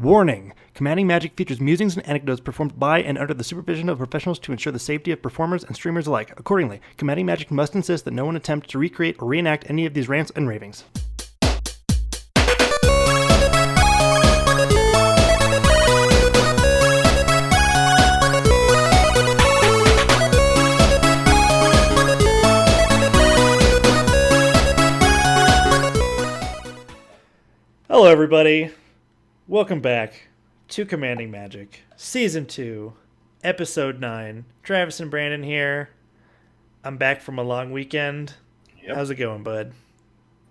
Warning! Commanding Magic features musings and anecdotes performed by and under the supervision of professionals to ensure the safety of performers and streamers alike. Accordingly, Commanding Magic must insist that no one attempt to recreate or reenact any of these rants and ravings. Hello, everybody. Welcome back to Commanding Magic, Season 2, Episode 9. Travis and Brandon here. I'm back from a long weekend. Yep. How's it going, bud?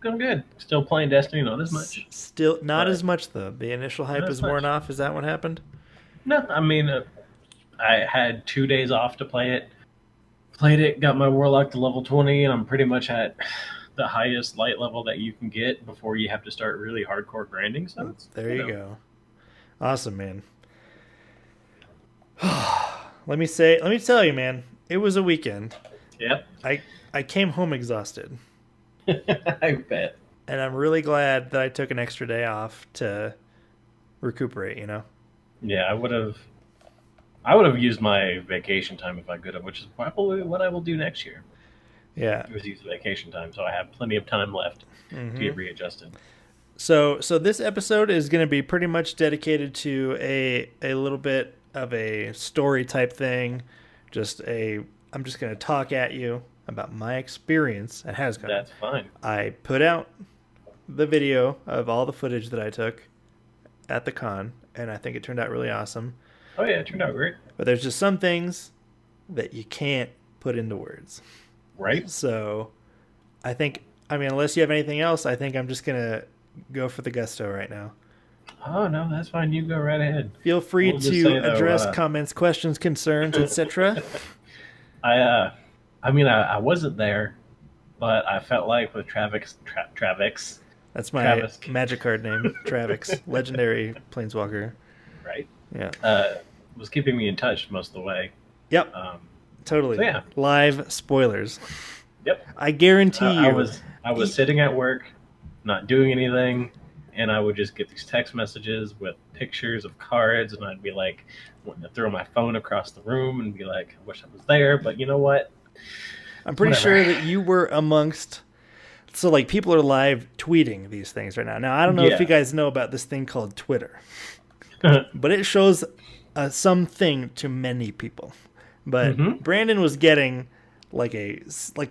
Going good. Still playing Destiny, not as much. Still not as much, though. The initial hype is worn off. Is that what happened? No, I mean, I had 2 days off to play it. Played it, got my Warlock to level 20, and I'm pretty much at the highest light level that you can get before you have to start really hardcore grinding. So there you go. Awesome, man. Let me tell you, man, it was a weekend. Yep. I came home exhausted. I bet. And I'm really glad that I took an extra day off to recuperate, you know? Yeah, I would have used my vacation time if I could have, which is probably what I will do next year. Yeah. It was use vacation time, so I have plenty of time left to get readjusted. So this episode is going to be pretty much dedicated to a little bit of a story type thing. I'm just going to talk at you about my experience at Hascon. That's fine. I put out the video of all the footage that I took at the con, and I think it turned out really awesome. Oh yeah, it turned out great. But there's just some things that you can't put into words. Right. So unless you have anything else, I think I'm just going to go for the gusto right now. Oh, no, that's fine. You go right ahead. Feel free to address comments, questions, concerns, etc. I wasn't there, but I felt like with Travix. That's my magic card name, Travix, legendary planeswalker. Right. Yeah. Was keeping me in touch most of the way. Yep. Totally. So yeah. Live spoilers. Yep. I guarantee you. I was sitting at work, not doing anything, and I would just get these text messages with pictures of cards, and I'd be like, wanting to throw my phone across the room and be like, I wish I was there, but you know what? I'm pretty sure that you were amongst. So, like, people are live tweeting these things right now. Now, I don't know if you guys know about this thing called Twitter, but it shows something to many people. But Brandon was getting like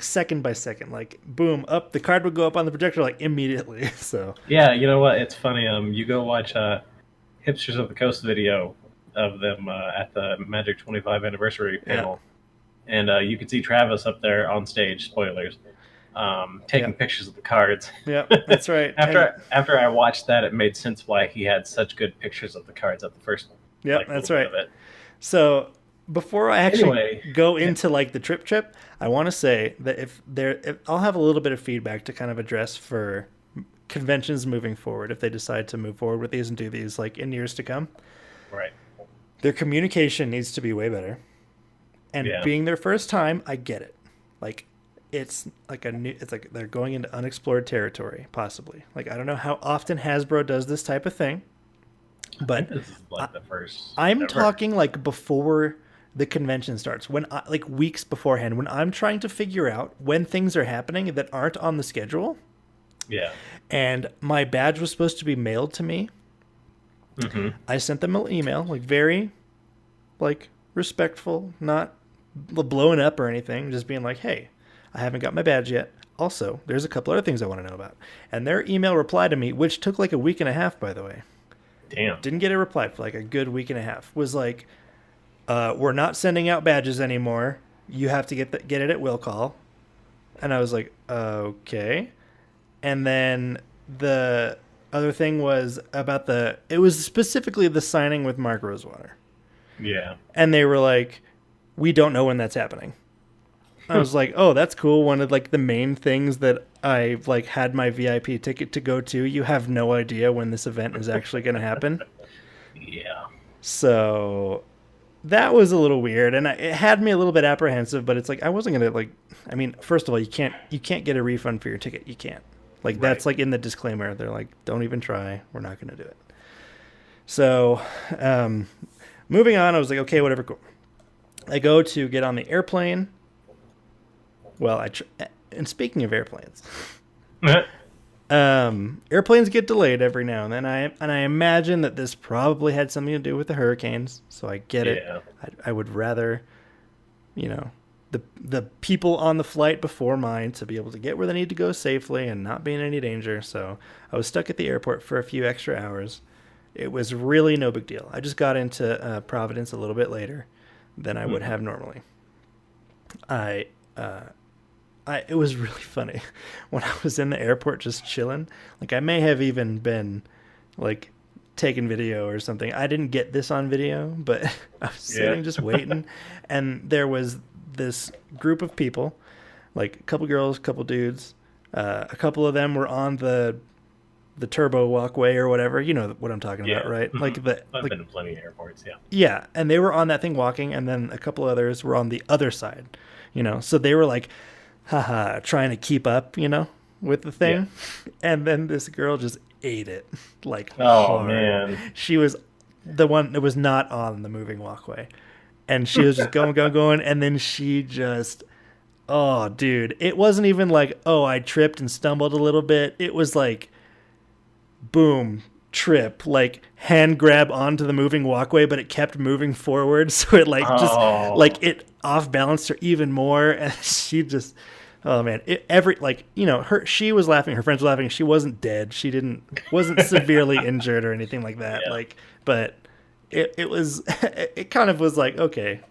second by second, like boom, up the card would go up on the projector like immediately. So yeah, you know what? It's funny. You go watch Hipsters of the Coast video of them at the Magic 25 anniversary panel, and you can see Travis up there on stage. Spoilers. Taking pictures of the cards. Yeah, that's right. After I watched that, it made sense why he had such good pictures of the cards at the first. Yeah, that's right. So before I actually go into like the trip, I want to say that if I'll have a little bit of feedback to kind of address for conventions moving forward if they decide to move forward with these and do these like in years to come. Right. Their communication needs to be way better. And being their first time, I get it. Like it's like they're going into unexplored territory possibly. Like I don't know how often Hasbro does this type of thing. But this is like the first. I'm talking like before the convention starts, like weeks beforehand, when I'm trying to figure out when things are happening that aren't on the schedule. Yeah. And my badge was supposed to be mailed to me. I sent them an email, like very, like respectful, not blowing up or anything, just being like, "Hey, I haven't got my badge yet. Also, there's a couple other things I want to know about." And their email reply to me, which took like a week and a half, by the way. Damn. Didn't get a reply for like a good week and a half. Was like, we're not sending out badges anymore. You have to get it at will call. And I was like, okay. And then the other thing was about it was specifically the signing with Mark Rosewater. Yeah. And they were like, we don't know when that's happening. I was like, oh, that's cool. One of like the main things that I like had my VIP ticket to go to. You have no idea when this event is actually going to happen. Yeah. So that was a little weird, and it had me a little bit apprehensive. But it's like I wasn't going to first of all, you can't get a refund for your ticket. You can't. Like that's like in the disclaimer. They're like, don't even try. We're not going to do it. So, moving on, I was like, okay, whatever, cool. I go to get on the airplane. Well, and speaking of airplanes, airplanes get delayed every now and then. I imagine that this probably had something to do with the hurricanes. So I get it. I would rather, the people on the flight before mine to be able to get where they need to go safely and not be in any danger. So I was stuck at the airport for a few extra hours. It was really no big deal. I just got into Providence a little bit later than I would have normally. It was really funny when I was in the airport just chilling. Like, I may have even been like taking video or something. I didn't get this on video, but I was sitting just waiting, and there was this group of people, like a couple girls, a couple dudes. A couple of them were on the turbo walkway or whatever. You know what I'm talking about, right? Mm-hmm. I've been in plenty of airports, Yeah, and they were on that thing walking, and then a couple others were on the other side, so they were like, haha, trying to keep up, with the thing. Yeah. And then this girl just ate it. Like, hard. Man. She was the one that was not on the moving walkway. And she was just going. And then she just, oh, dude. It wasn't even like, oh, I tripped and stumbled a little bit. It was like, boom, trip, like hand grab onto the moving walkway, but it kept moving forward. So it just, like, it off balanced her even more. And she just, oh man, she was laughing, her friends were laughing. She wasn't dead. Wasn't severely injured or anything like that. Yeah. But it kind of was like, okay,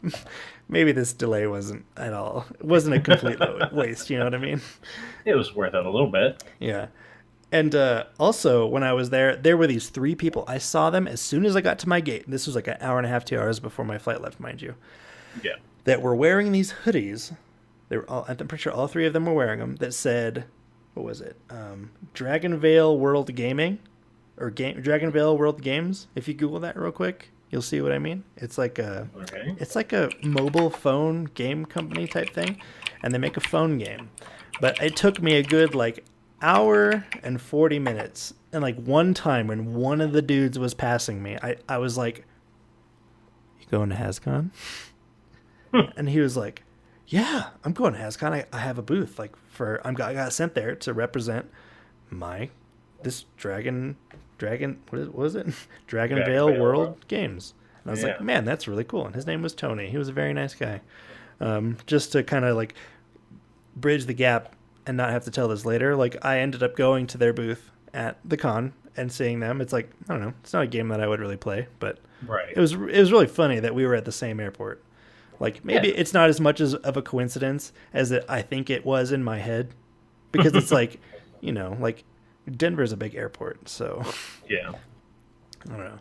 maybe this delay wasn't a complete waste. You know what I mean? It was worth it a little bit. Yeah. And also, when I was there were these 3 people. I saw them as soon as I got to my gate. This was like an hour and a half, 2 hours before my flight left, mind you. Yeah. That were wearing these hoodies. They were I'm pretty sure all 3 of them were wearing them. That said, what was it? Dragon Vale World Gaming, or Dragon Vale World Games. If you Google that real quick, you'll see what I mean. It's like a mobile phone game company type thing, and they make a phone game. But it took me a good hour and 40 minutes, and one time when one of the dudes was passing me, I was like, "You going to Hascon?" And he was like, "Yeah, I'm going to Hascon. I have a booth I got sent there to represent this Dragon what was it? Dragon Vale World Games." And I was like, "Man, that's really cool." And his name was Tony. He was a very nice guy. Just to kind of bridge the gap and not have to tell this later, I ended up going to their booth at the con and seeing them. It's I don't know, it's not a game that I would really play, but it was really funny that we were at the same airport. Maybe it's not as much of a coincidence as I think it was in my head, because it's Denver's a big airport, so yeah, I don't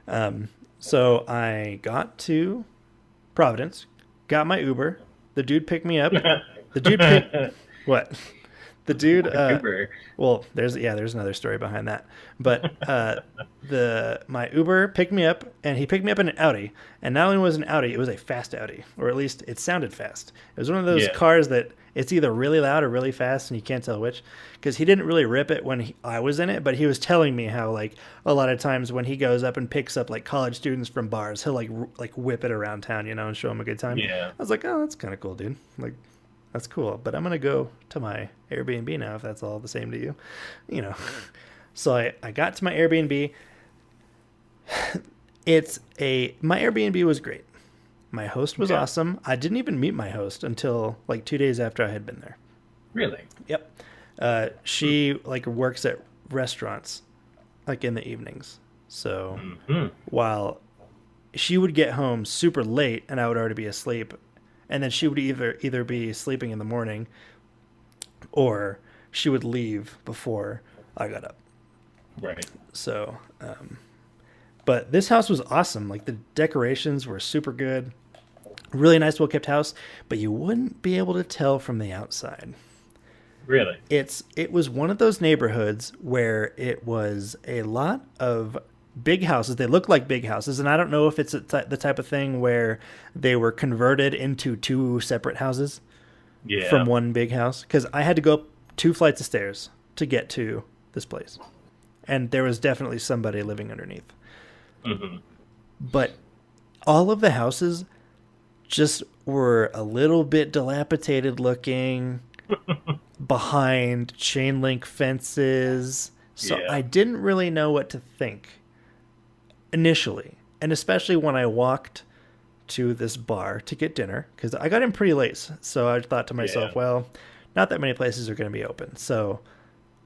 know. So I got to Providence, got my Uber. The dude picked me up. What? The dude, well, there's another story behind that. But my Uber picked me up, and he picked me up in an Audi. And not only was it an Audi, it was a fast Audi, or at least it sounded fast. It was one of those cars that it's either really loud or really fast, and you can't tell which. Because he didn't really rip it when I was in it, but he was telling me how a lot of times when he goes up and picks up college students from bars, he'll whip it around town, and show them a good time. Yeah. I was like, oh, that's kind of cool, dude. That's cool, but I'm going to go to my Airbnb now if that's all the same to you. So I got to my Airbnb. My Airbnb was great. My host was awesome. I didn't even meet my host until 2 days after I had been there. Really? Yep. She works at restaurants in the evenings. So while she would get home super late and I would already be asleep, and then she would either be sleeping in the morning, or she would leave before I got up. Right. So, but this house was awesome. The decorations were super good. Really nice, well-kept house, but you wouldn't be able to tell from the outside. Really? It was one of those neighborhoods where it was a lot of big houses. They look like big houses, and I don't know if it's the type of thing where they were converted into 2 separate houses from one big house, because I had to go up 2 flights of stairs to get to this place, and there was definitely somebody living underneath. Mm-hmm. But all of the houses just were a little bit dilapidated looking, behind chain link fences. So Yeah. I didn't really know what to think initially. And especially when I walked to this bar to get dinner, because I got in pretty late. So I thought to myself, Yeah. well, not that many places are going to be open. So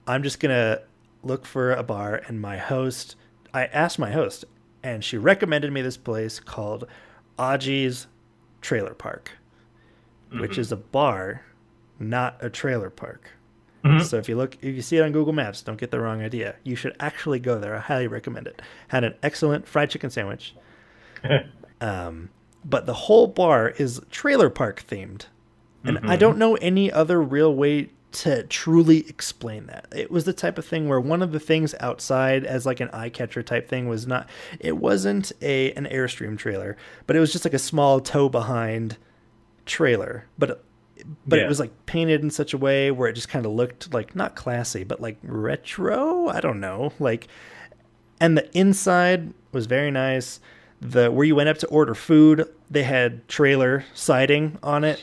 I'm just going to look for a bar. And I asked my host, and she recommended me this place called Aji's Trailer Park, which is a bar, not a trailer park. Mm-hmm. So if you see it on Google Maps, don't get the wrong idea. You should actually go there. I highly recommend it. Had an excellent fried chicken sandwich. But the whole bar is trailer park themed. And I don't know any other real way to truly explain that. It was the type of thing where one of the things outside as like an eye catcher type thing it wasn't an Airstream trailer, but it was just like a small tow behind trailer. But it was like painted in such a way where it just kind of looked like not classy, but like retro. I don't know. And the inside was very nice. Where you went up to order food, they had trailer siding on it.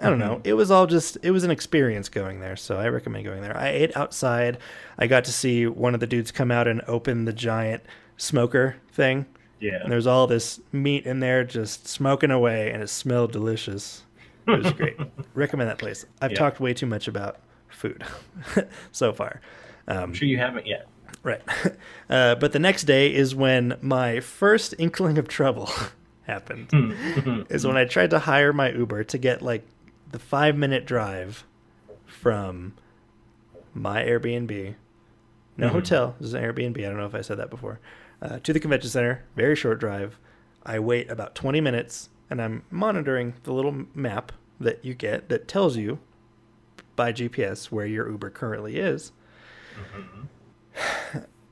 I don't know. It was an experience going there. So I recommend going there. I ate outside. I got to see one of the dudes come out and open the giant smoker thing. Yeah. And there's all this meat in there just smoking away, and it smelled delicious. It was great. Recommend that place. I've talked way too much about food so far. I'm sure you haven't yet. Right. But the next day is when my first inkling of trouble happened. Is when I tried to hire my Uber to get like the 5-minute drive from my Airbnb. No hotel. This is an Airbnb. I don't know if I said that before. To the convention center. Very short drive. I wait about 20 minutes. And I'm monitoring the little map that you get that tells you by GPS where your Uber currently is.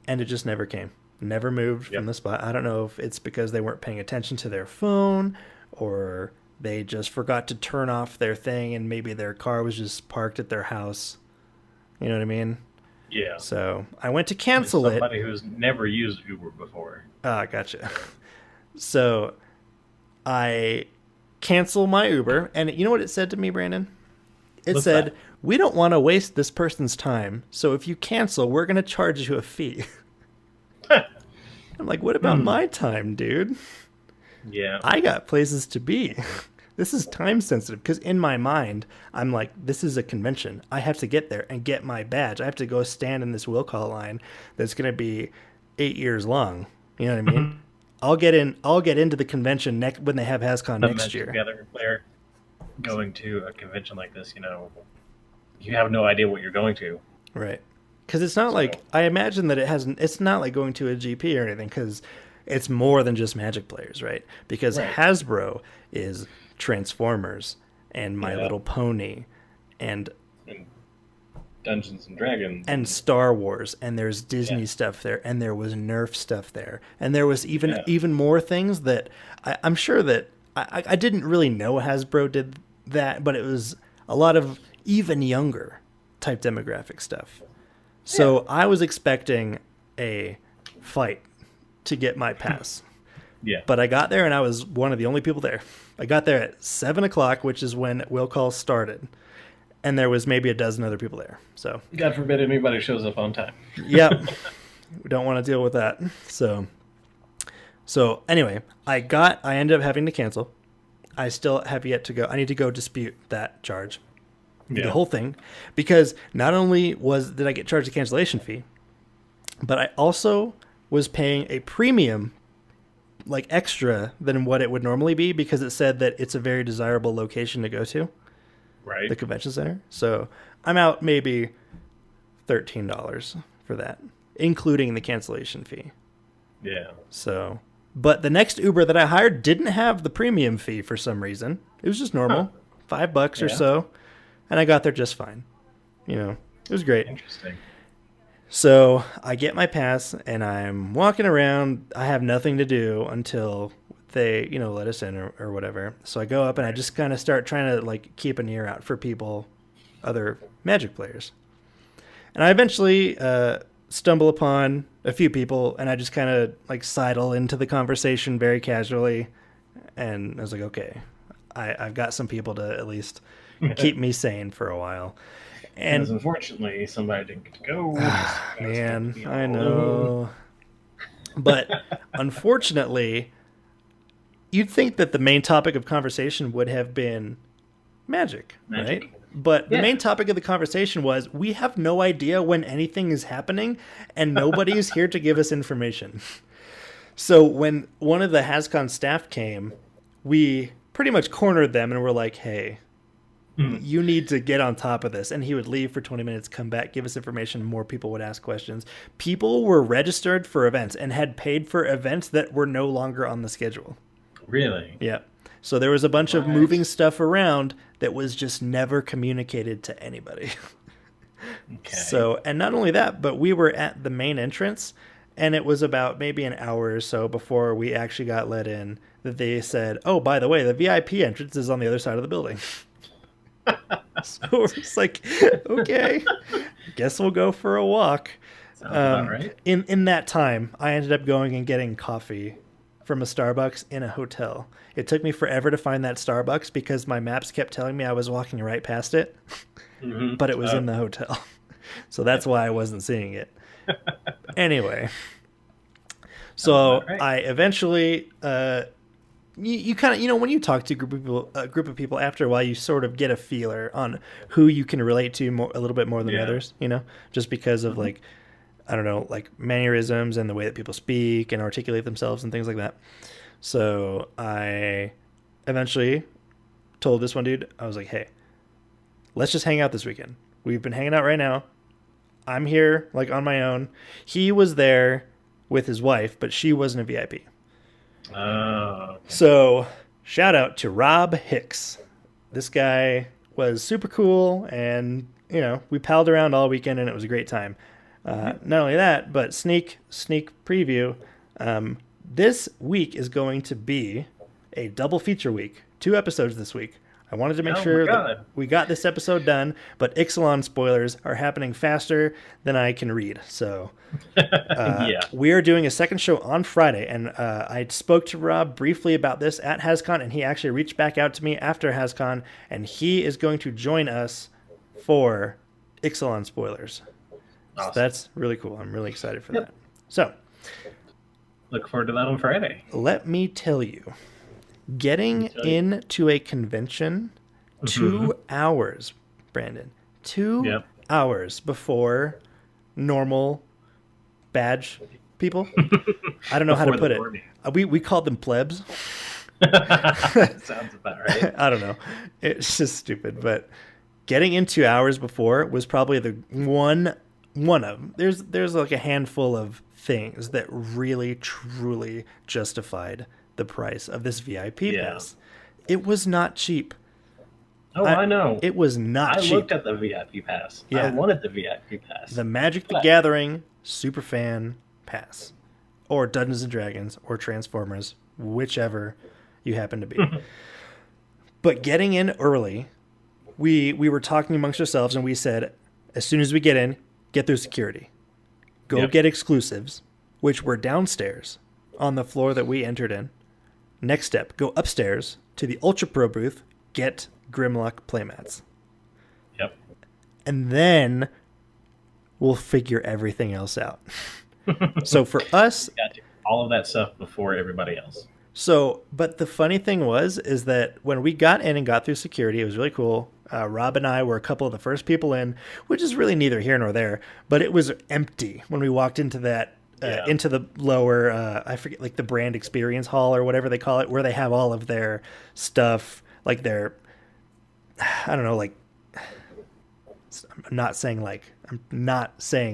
And it just never came. Never moved from the spot. I don't know if it's because they weren't paying attention to their phone or they just forgot to turn off their thing and maybe their car was just parked at their house. You know what I mean? Yeah. So I went to cancel it. Somebody who's never used Uber before. Ah, gotcha. So I cancel my Uber, and you know what it said to me, Brandon? It said, "We don't want to waste this person's time, so if you cancel, we're going to charge you a fee." I'm like, what about my time, dude? Yeah. I got places to be. This is time sensitive, because in my mind, I'm like, this is a convention. I have to get there and get my badge. I have to go stand in this will call line that's going to be 8 years long. You know what I mean? I'll get into the convention when they have Hascon next year. Together, player going to a convention like this, you have no idea what you're going to. Right. Because it's not like, I imagine that it's not like going to a GP or anything, because it's more than just Magic players, right? Because Hasbro is Transformers and My Little Pony and Dungeons and Dragons and Star Wars, and there's Disney stuff there, and there was Nerf stuff there, and there was even more things that I'm sure that I didn't really know Hasbro did that, but it was a lot of even younger type demographic stuff. So I was expecting a fight to get my pass. But I got there and I was one of the only people there. I got there at 7:00, which is when will call started. And there was maybe a dozen other people there. So God forbid anybody shows up on time. Yep. We don't want to deal with that. So anyway, I ended up having to cancel. I still have yet to go. I need to go dispute that charge. The whole thing. Because not only did I get charged a cancellation fee, but I also was paying a premium, like extra than what it would normally be, because it said that it's a very desirable location to go to. Right. The convention center. So I'm out maybe $13 for that, including the cancellation fee. Yeah. So, but the next Uber that I hired didn't have the premium fee for some reason. It was just normal, $5 or so. And I got there just fine. It was great. Interesting. So I get my pass and I'm walking around. I have nothing to do until they, let us in or whatever. So I go up and I just kind of start trying to keep an ear out for people, other Magic players. And I eventually stumble upon a few people, and I just kind of like sidle into the conversation very casually. And I was like, okay, I've got some people to at least keep me sane for a while. And unfortunately, somebody didn't get to go. Man, I know. But unfortunately, you'd think that the main topic of conversation would have been magic. Right? But the main topic of the conversation was, we have no idea when anything is happening, and nobody is here to give us information. So when one of the Hascon staff came, we pretty much cornered them and were like, hey, you need to get on top of this. And he would leave for 20 minutes, come back, give us information. More people would ask questions. People were registered for events and had paid for events that were no longer on the schedule. Really? Yeah. So there was a bunch of moving stuff around that was just never communicated to anybody. Okay. So, and not only that, but we were at the main entrance, and it was about maybe an hour or so before we actually got let in that they said, oh, by the way, the VIP entrance is on the other side of the building. So we're just like, okay, guess we'll go for a walk. Sounds about right. In that time, I ended up going and getting coffee from a Starbucks in a hotel. It took me forever to find that Starbucks because my maps kept telling me I was walking right past it, but it was in the hotel. So that's why I wasn't seeing it. Anyway, so I eventually... You kind of, when you talk to a group of people, after a while, you sort of get a feeler on who you can relate to a little bit more than others, just because of like, I don't know, like mannerisms and the way that people speak and articulate themselves and things like that. So I eventually told this one dude, I was like, hey, let's just hang out this weekend. We've been hanging out right now. I'm here like on my own. He was there with his wife, but she wasn't a VIP. Oh. Okay. So, shout out to Rob Hicks. This guy was super cool, and we palled around all weekend, and it was a great time. Not only that, but sneak preview. This week is going to be a double feature week. 2 episodes this week. I wanted to make sure that we got this episode done, but Ixalan spoilers are happening faster than I can read. So we are doing a second show on Friday, and I spoke to Rob briefly about this at Hascon, and he actually reached back out to me after Hascon, and he is going to join us for Ixalan spoilers. Awesome. So that's really cool. I'm really excited for that. So look forward to that on Friday. Let me tell you. Getting into a convention 2 hours, Brandon. 2 hours before normal badge people. I don't know how to put it. We called them plebs. Sounds about right. I don't know. It's just stupid. But getting in 2 hours before was probably the one of them. There's like a handful of things that really, truly justified the price of this VIP pass. It was not cheap. Oh, I know. It was not cheap. I looked at the VIP pass. Yeah. I wanted the VIP pass. The Magic the Gathering Superfan Pass. Or Dungeons & Dragons or Transformers, whichever you happen to be. But getting in early, we were talking amongst ourselves, and we said, as soon as we get in, get through security. Go get exclusives, which were downstairs on the floor that we entered in. Next step, go upstairs to the Ultra Pro booth, get Grimlock playmats. Yep. And then we'll figure everything else out. So for us... Got to do all of that stuff before everybody else. So, but the funny thing is that when we got in and got through security, it was really cool. Rob and I were a couple of the first people in, which is really neither here nor there, but it was empty when we walked into that into the lower, I forget, like the brand experience hall or whatever they call it, where they have all of their stuff, like their, I don't know, like, I'm not saying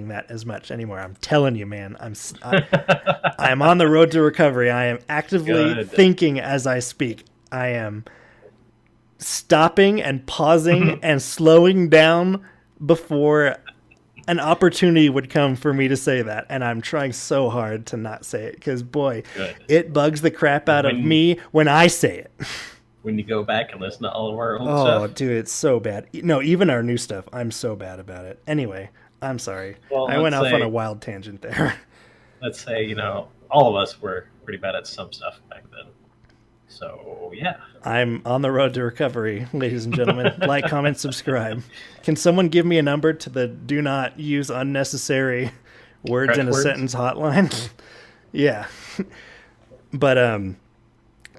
that as much anymore. I'm telling you, man, I'm on the road to recovery. I am actively thinking as I speak. I am stopping and pausing and slowing down before an opportunity would come for me to say that, and I'm trying so hard to not say it because, boy, it bugs the crap out of me when I say it. When you go back and listen to all of our old stuff. Oh, stuff. dude, it's so bad. No, even our new stuff, I'm so bad about it. Anyway, I'm sorry. Well, I went off on a wild tangent there. let's say, you know, all of us were pretty bad at some stuff back then. So, yeah. I'm on the road to recovery, ladies and gentlemen. Like, comment, subscribe. Can someone give me a number to the do not use unnecessary words in a sentence hotline? Yeah. But,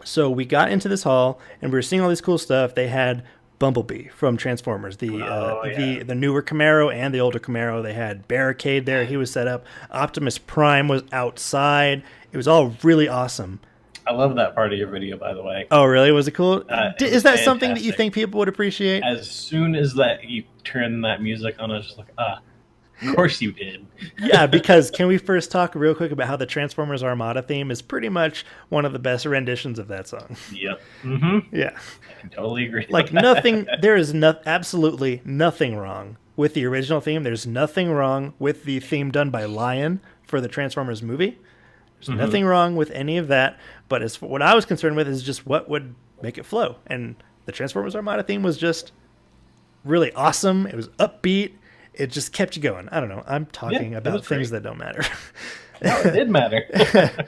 so we got into this hall, and we were seeing all this cool stuff. They had Bumblebee from Transformers, the newer Camaro and the older Camaro. They had Barricade there. He was set up. Optimus Prime was outside. It was all really awesome. I love that part of your video, by the way. Oh, really? Was it cool? Is that something that you think people would appreciate? As soon as that you turn that music on, I was just like, of course you did. Yeah, because can we first talk real quick about how the Transformers Armada theme is pretty much one of the best renditions of that song? Yep. Mm-hmm. Yeah. I can totally agree. Like nothing, there is absolutely nothing wrong with the original theme. There's nothing wrong with the theme done by Lion for the Transformers movie. There's nothing wrong with any of that. But as for what I was concerned with is just what would make it flow. And the Transformers Armada theme was just really awesome. It was upbeat. It just kept you going. I don't know. I'm talking about things that don't matter. No, it did matter. It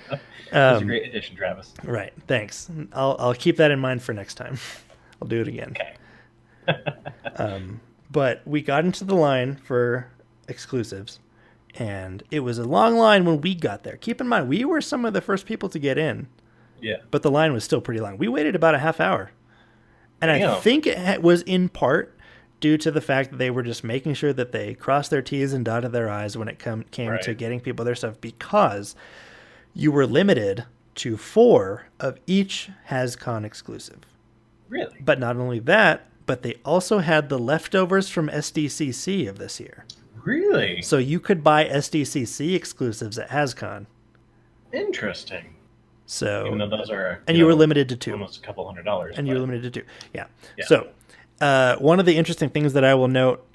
was a great addition, Travis. Right. Thanks. I'll keep that in mind for next time. I'll do it again. Okay. But we got into the line for exclusives, and it was a long line when we got there. Keep in mind, we were some of the first people to get in. Yeah. But the line was still pretty long. We waited about a half hour. And I think it was in part due to the fact that they were just making sure that they crossed their T's and dotted their I's when it came to getting people their stuff, because you were limited to 4 of each Hascon exclusive. Really? But not only that, but they also had the leftovers from SDCC of this year. Really? So you could buy SDCC exclusives at Hascon. Interesting. So, even though those are, and you were limited to 2, almost a couple $100, and you were limited to 2. Yeah. So, one of the interesting things that I will note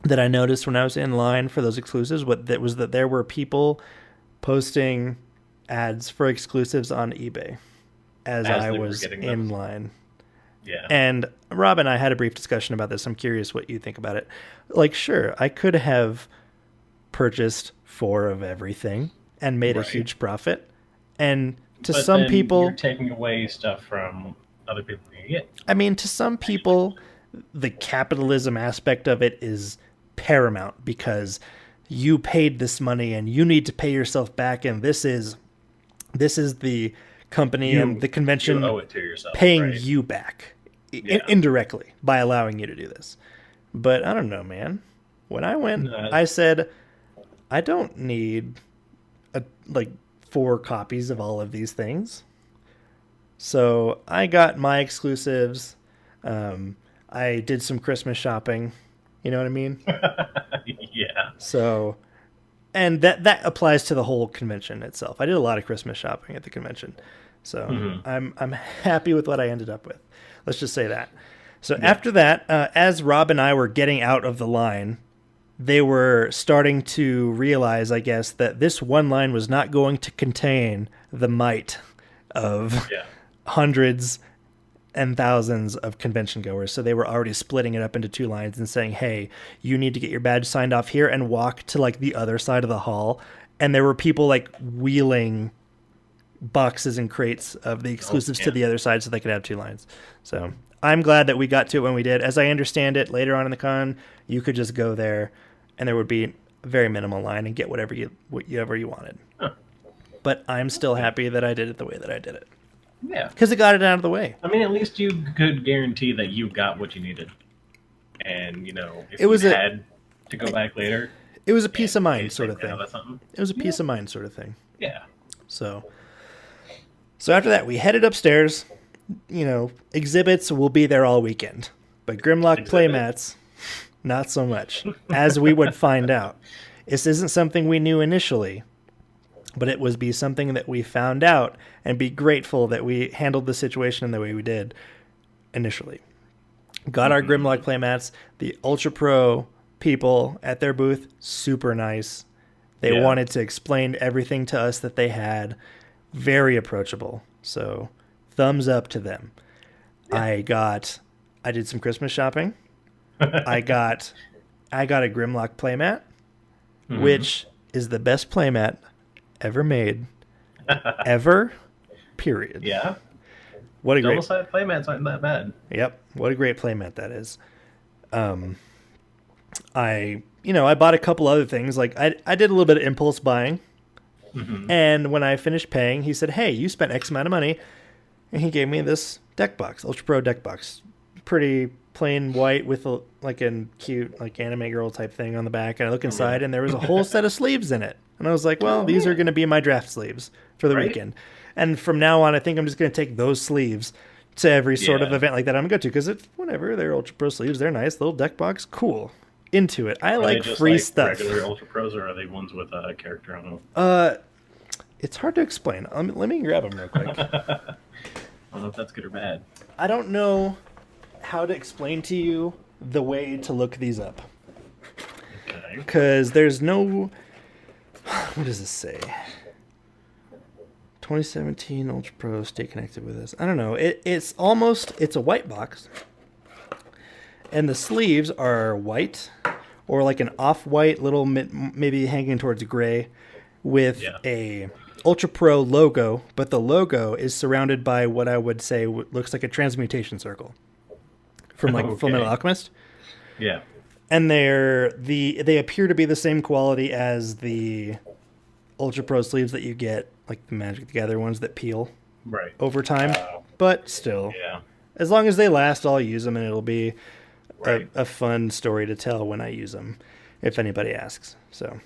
that I noticed when I was in line for those exclusives was that there were people posting ads for exclusives on eBay as I was in line. Yeah. And Rob and I had a brief discussion about this. I'm curious what you think about it. Like, sure, I could have purchased 4 of everything and made a huge profit. And to some people, you're taking away stuff from other people who get. I mean, to some people, the capitalism aspect of it is paramount because you paid this money and you need to pay yourself back, and this is the company and the convention owe it to yourself, paying you back indirectly by allowing you to do this. But I don't know, man. When I went, I said, I don't need 4 copies of all of these things. So I got my exclusives. I did some Christmas shopping. You know what I mean? Yeah. So, and that applies to the whole convention itself. I did a lot of Christmas shopping at the convention. So I'm happy with what I ended up with. Let's just say that. So after that, as Rob and I were getting out of the line, they were starting to realize, I guess, that this one line was not going to contain the might of hundreds and thousands of convention goers. So they were already splitting it up into 2 lines and saying, hey, you need to get your badge signed off here and walk to the other side of the hall. And there were people wheeling boxes and crates of the exclusives to the other side so they could have 2 lines. So I'm glad that we got to it when we did. As I understand it, later on in the con, you could just go there and there would be a very minimal line and get whatever you wanted. Huh. But I'm still happy that I did it the way that I did it. Yeah. Because it got it out of the way. I mean, at least you could guarantee that you got what you needed. And, if it was you had to go back later. It was a peace of mind sort of thing. It was a Yeah. peace of mind sort of thing. Yeah. So after that, we headed upstairs. Exhibits will be there all weekend. But Grimlock playmats, not so much, as we would find out. This isn't something we knew initially, but it would be something that we found out and be grateful that we handled the situation in the way we did initially. Got our Grimlock playmats. The Ultra Pro people at their booth, super nice. They wanted to explain everything to us that they had. Very approachable. So thumbs up to them. Yeah. I did some Christmas shopping. I got a Grimlock playmat, which is the best playmat ever made. Ever. Period. Yeah. What a great Double-sided playmats aren't that bad. Yep. What a great playmat that is. I bought a couple other things. Like I did a little bit of impulse buying. Mm-hmm. And when I finished paying, he said, "Hey, you spent X amount of money." And he gave me this deck box, Ultra Pro deck box. Pretty plain white with a cute anime girl type thing on the back. And I look inside and there was a whole set of sleeves in it. And I was like, well, these are going to be my draft sleeves for the weekend. And from now on, I think I'm just going to take those sleeves to every sort of event like that I'm going to go to. Because it's whatever, they're Ultra Pro sleeves. They're nice. Little deck box. Cool. Into it. I like free stuff. Regular Ultra Pros, or are they ones with a character on them? It's hard to explain. Let me grab them real quick. I don't know if that's good or bad. I don't know how to explain to you the way to look these up. Okay. Because there's no... What does this say? 2017 Ultra Pro, stay connected with us. I don't know. It's a white box. And the sleeves are white, or like an off-white little, maybe hanging towards gray, with a Ultra Pro logo, but the logo is surrounded by what I would say looks like a transmutation circle from Fullmetal Alchemist. Yeah. And they appear to be the same quality as the Ultra Pro sleeves that you get, like the Magic the Gathering ones that peel over time. But still, as long as they last, I'll use them, and it'll be a fun story to tell when I use them, if anybody asks. So.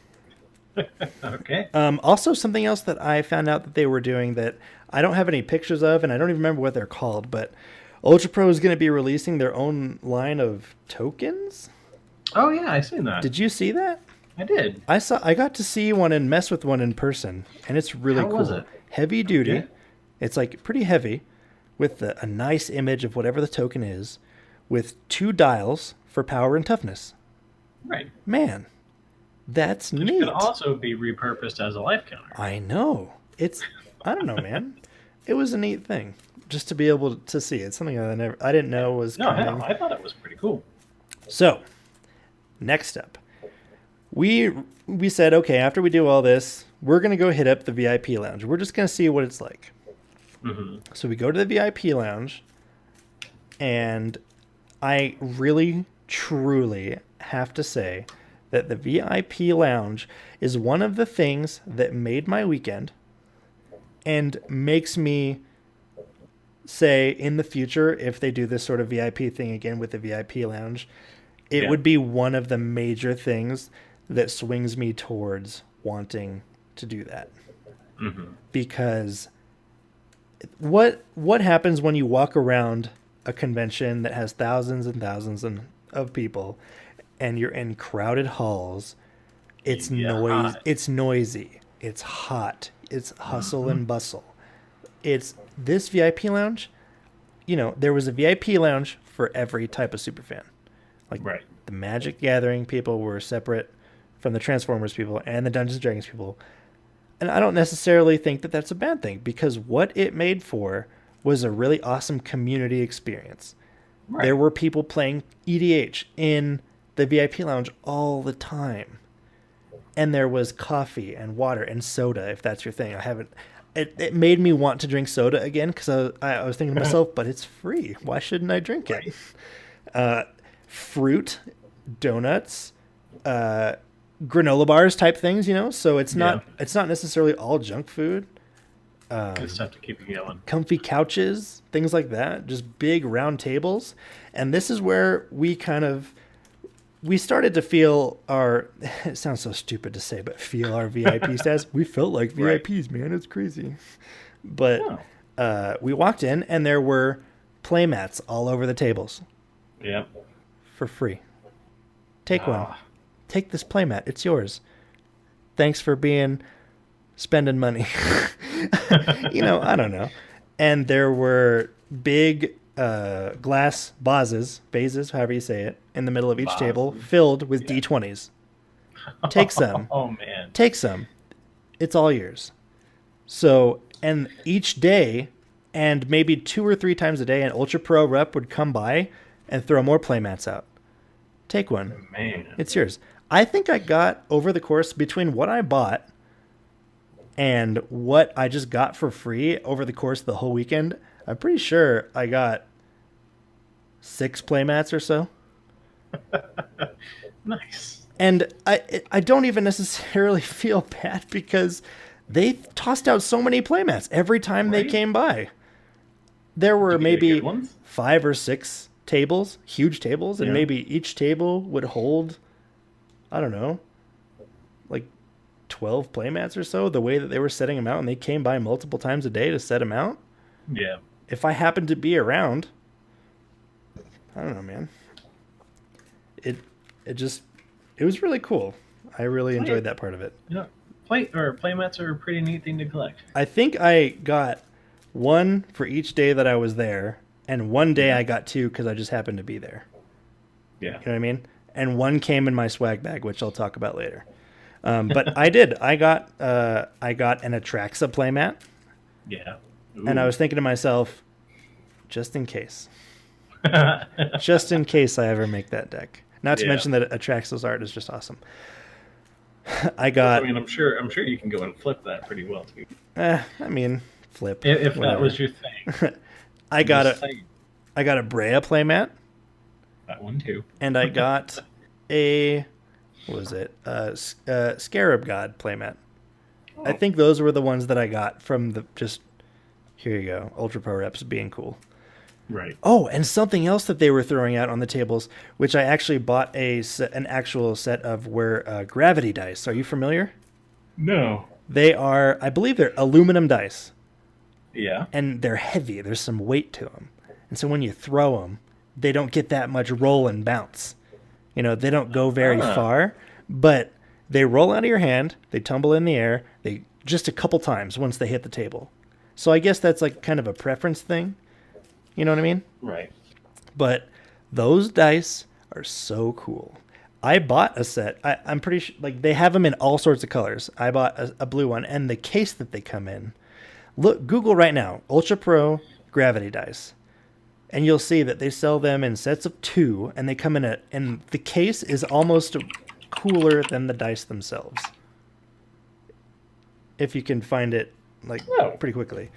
Okay. Also, something else that I found out that they were doing that I don't have any pictures of, and I don't even remember what they're called, but Ultra Pro is going to be releasing their own line of tokens. Oh yeah, I seen that. Did you see that? I did. I got to see one and mess with one in person, and it's really cool. How was it? Heavy duty. Yeah. It's like pretty heavy, with a nice image of whatever the token is, with 2 dials for power and toughness. Right. Man. That's neat. It could also be repurposed as a life counter. I know. I don't know, man. It was a neat thing just to be able to see. It's something I didn't know was coming. No, I thought it was pretty cool. So, next up, we said, okay, after we do all this, we're going to go hit up the VIP lounge. We're just going to see what it's like. Mm-hmm. So we go to the VIP lounge, and I really, truly have to say that the VIP lounge is one of the things that made my weekend and makes me say in the future, if they do this sort of VIP thing again with the VIP lounge, it would be one of the major things that swings me towards wanting to do that. Mm-hmm. Because what happens when you walk around a convention that has thousands and thousands of people, and you're in crowded halls? It's it's noisy, it's hot, it's hustle and bustle. It's this VIP lounge, there was a VIP lounge for every type of superfan. Like the Magic Gathering people were separate from the Transformers people and the Dungeons & Dragons people. And I don't necessarily think that that's a bad thing, because what it made for was a really awesome community experience. Right. There were people playing EDH in the VIP lounge all the time. And there was coffee and water and soda, if that's your thing. It made me want to drink soda again, because I was thinking to myself, but it's free. Why shouldn't I drink it? Fruit, donuts, granola bars type things, so it's not necessarily all junk food. Good stuff to keep you going. Comfy couches, things like that, just big round tables. And this is where we started to feel it sounds so stupid to say, but feel our VIP status. We felt like VIPs, man. It's crazy. But we walked in, and there were play mats all over the tables. Yeah. For free. Take one. Take this play mat. It's yours. Thanks for spending money. I don't know. And there were big glass vases, however you say it, in the middle of each table, filled with D20s. Take some. Oh, man. Take some. It's all yours. So, and each day, and maybe 2 or 3 times a day, an Ultra Pro rep would come by and throw more playmats out. Take one. Man. It's yours. I think I got, over the course, between what I bought And what I just got for free over the course of the whole weekend, I'm pretty sure I got 6 playmats or so. Nice. And I don't even necessarily feel bad because they tossed out so many playmats every time they came by. There were maybe 5 or 6 tables, huge tables, and maybe each table would hold, I don't know, like 12 playmats or so, the way that they were setting them out, and they came by multiple times a day to set them out. Yeah. If I happened to be around, I don't know, man. It was really cool. I really enjoyed that part of it. Yeah. Playmats are a pretty neat thing to collect. I think I got 1 for each day that I was there, and one day I got 2 because I just happened to be there. Yeah. You know what I mean? And 1 came in my swag bag, which I'll talk about later. But I did. I got an Atraxa playmat. Yeah. Ooh. And I was thinking to myself, just in case. Just in case I ever make that deck. Not to mention that Atraxa's art is just awesome. I mean, I'm sure you can go and flip that pretty well too. Flip. If that was your thing. I got a Brea playmat. That one too. And I got a Scarab God playmat. Oh. I think those were the ones that I got from here you go, Ultra Pro Reps being cool. Right. Oh, and something else that they were throwing out on the tables, which I actually bought an actual set of, were gravity dice. Are you familiar? No. They are, I believe they're aluminum dice. Yeah. And they're heavy. There's some weight to them. And so when you throw them, they don't get that much roll and bounce. You know, they don't go very far, but they roll out of your hand, they tumble in the air, they just a couple times once they hit the table. So I guess that's like kind of a preference thing. You know what I mean? Right. But those dice are so cool. I bought a set. I'm pretty sure, like, they have them in all sorts of colors. I bought a blue one, and the case that they come in. Look, Google right now, Ultra Pro gravity dice, and you'll see that they sell them in sets of 2, and they come and the case is almost cooler than the dice themselves. If you can find it, pretty quickly.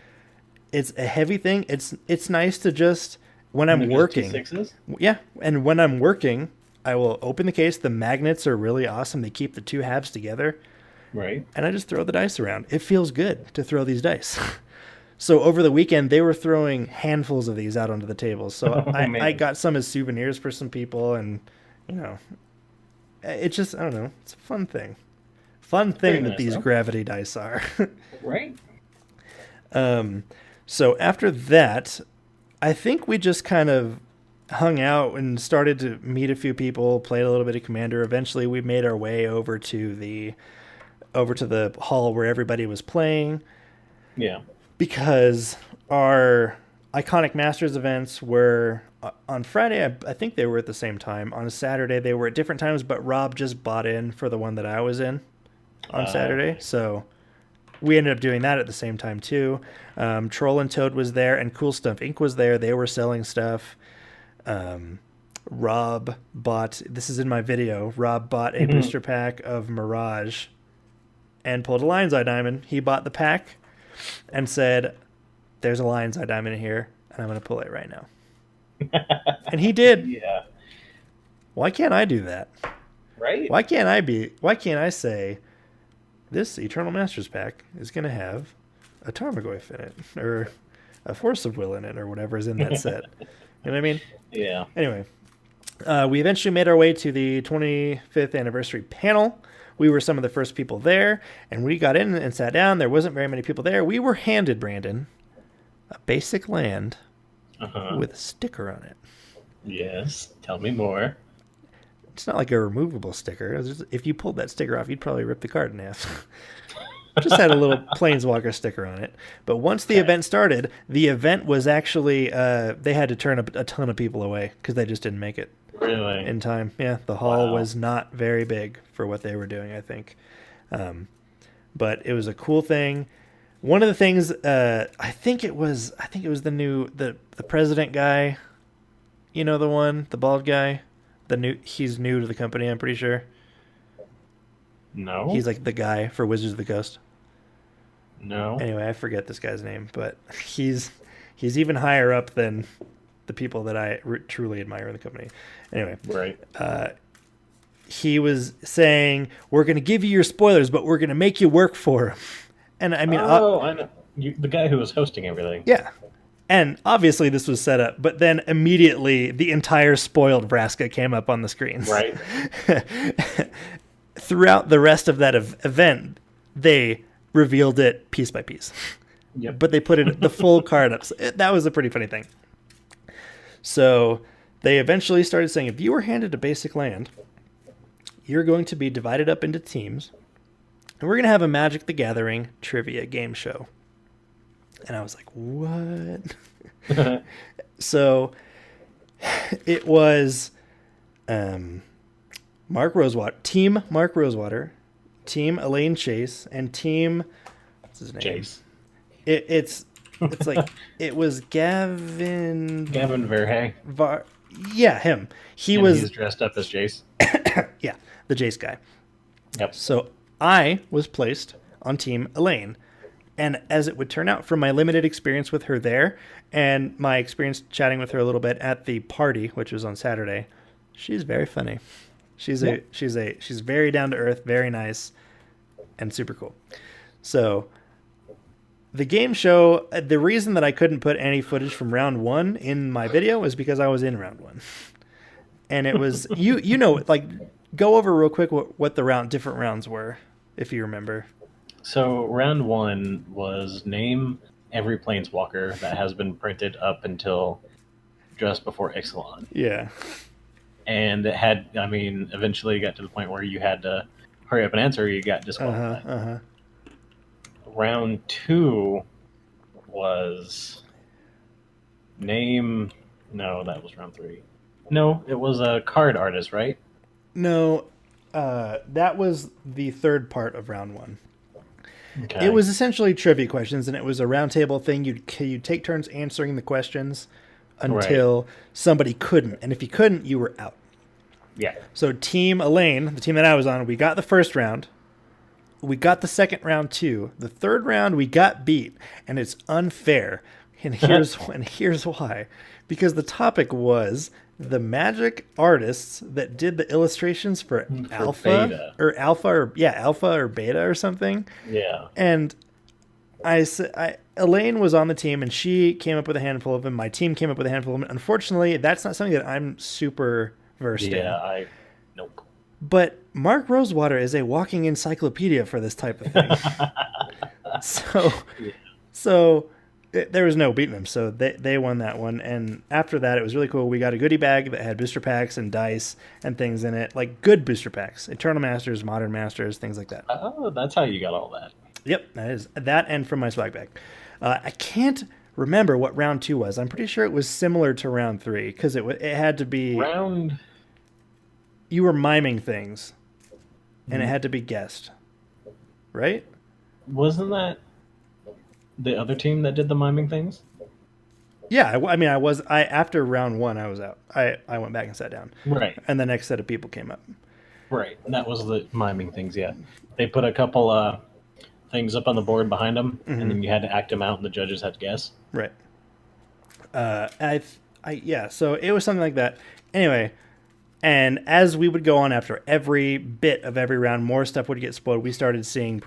It's a heavy thing. It's nice to just, when I'm working. 2/6s? Yeah, and when I'm working, I will open the case. The magnets are really awesome. They keep the 2 halves together. Right. And I just throw the dice around. It feels good to throw these dice. So over the weekend, they were throwing handfuls of these out onto the tables. So I got some as souvenirs for some people, and, you know, it's just, I don't know, it's a fun thing. Fun thing that these gravity dice are. Right. So after that, I think we just kind of hung out and started to meet a few people, played a little bit of Commander. Eventually, we made our way over to the hall where everybody was playing. Yeah. Because our Iconic Masters events were on Friday. I think they were at the same time. On a Saturday, they were at different times, but Rob just bought in for the one that I was in on Saturday. So we ended up doing that at the same time too. Troll and Toad was there, and Cool Stuff Inc. was there. They were selling stuff. Rob bought, this is in my video, Rob bought a booster pack of Mirage and pulled a Lion's Eye Diamond. He bought the pack and said, there's a Lion's Eye Diamond in here, and I'm going to pull it right now. And he did. Yeah. Why can't I do that? Right? Why can't I say, this Eternal Masters pack is going to have a Tarmogoyf in it, or a Force of Will in it, or whatever is in that set. You know what I mean? Yeah. Anyway, we eventually made our way to the 25th anniversary panel. We were some of the first people there, and we got in and sat down. There wasn't very many people there. We were handed, Brandon, a basic land with a sticker on it. Yes. Tell me more. It's not like a removable sticker. If you pulled that sticker off, you'd probably rip the card in half. Just had a little Planeswalker sticker on it. But once the event started, the event was actually, they had to turn a ton of people away because they just didn't make it. Really? In time. Yeah, the hall was not very big for what they were doing, I think. But it was a cool thing. One of the things, I think it was the president guy. You know the one, the bald guy. He's new to the company, I'm pretty sure. No. He's like the guy for Wizards of the Coast. No. Anyway, I forget this guy's name, but he's even higher up than the people that I truly admire in the company. Anyway, right. He was saying, we're going to give you your spoilers, but we're going to make you work for them. And I mean, I know. The guy who was hosting everything. Yeah. And obviously this was set up, but then immediately the entire spoiled Vraska came up on the screens. Right. Throughout the rest of that event, they revealed it piece by piece. Yep. But they put it the full card up. So that was a pretty funny thing. So they eventually started saying, if you were handed a basic land, you're going to be divided up into teams, and we're going to have a Magic the Gathering trivia game show. And I was like, what? So it was Mark Rosewater, Team Mark Rosewater, Team Elaine Chase, and Team, what's his name? Chase. It's like, it was Gavin Verhey. Yeah, him. He's dressed up as Jace. Yeah, the Jace guy. Yep. So I was placed on Team Elaine. And as it would turn out, from my limited experience with her there and my experience chatting with her a little bit at the party, which was on Saturday, she's very funny. She's very down to earth, very nice, and super cool. So the game show, the reason that I couldn't put any footage from round 1 in my video was because I was in round 1. And it was you know, like, go over real quick what the different rounds were, if you remember. So round 1 was name every planeswalker that has been printed up until just before Ixalan. Yeah. And it had, eventually you got to the point where you had to hurry up and answer, or you got disqualified. Round 2 was name... No, that was round 3. No, it was a card artist, right? No, that was the third part of round 1. Okay. It was essentially trivia questions, and it was a round table thing. You'd take turns answering the questions until somebody couldn't. And if you couldn't, you were out. Yeah. So Team Elaine, the team that I was on, we got the first round. We got the second round too. The third round, we got beat. And it's unfair. And here's why. Because the topic was the Magic artists that did the illustrations for Alpha or Beta or something. Yeah. And Elaine was on the team, and she came up with a handful of them. My team came up with a handful of them. Unfortunately, that's not something that I'm super versed in. Nope. But Mark Rosewater is a walking encyclopedia for this type of thing. So there was no beating them. So they won that one. And after that, it was really cool. We got a goodie bag that had booster packs and dice and things in it, like good booster packs, Eternal Masters, Modern Masters, things like that. Oh, that's how you got all that. Yep, that is that, and from my swag bag. I can't remember what round 2 was. I'm pretty sure it was similar to round 3 because it had to be You were miming things, and it had to be guessed, right? Wasn't that the other team that did the miming things? Yeah, after round 1, I was out. I went back and sat down. Right. And the next set of people came up. Right, and that was the miming things. Yeah, they put a couple things up on the board behind them, and then you had to act them out, and the judges had to guess. Right. So it was something like that. Anyway, and as we would go on after every bit of every round, more stuff would get spoiled. We started seeing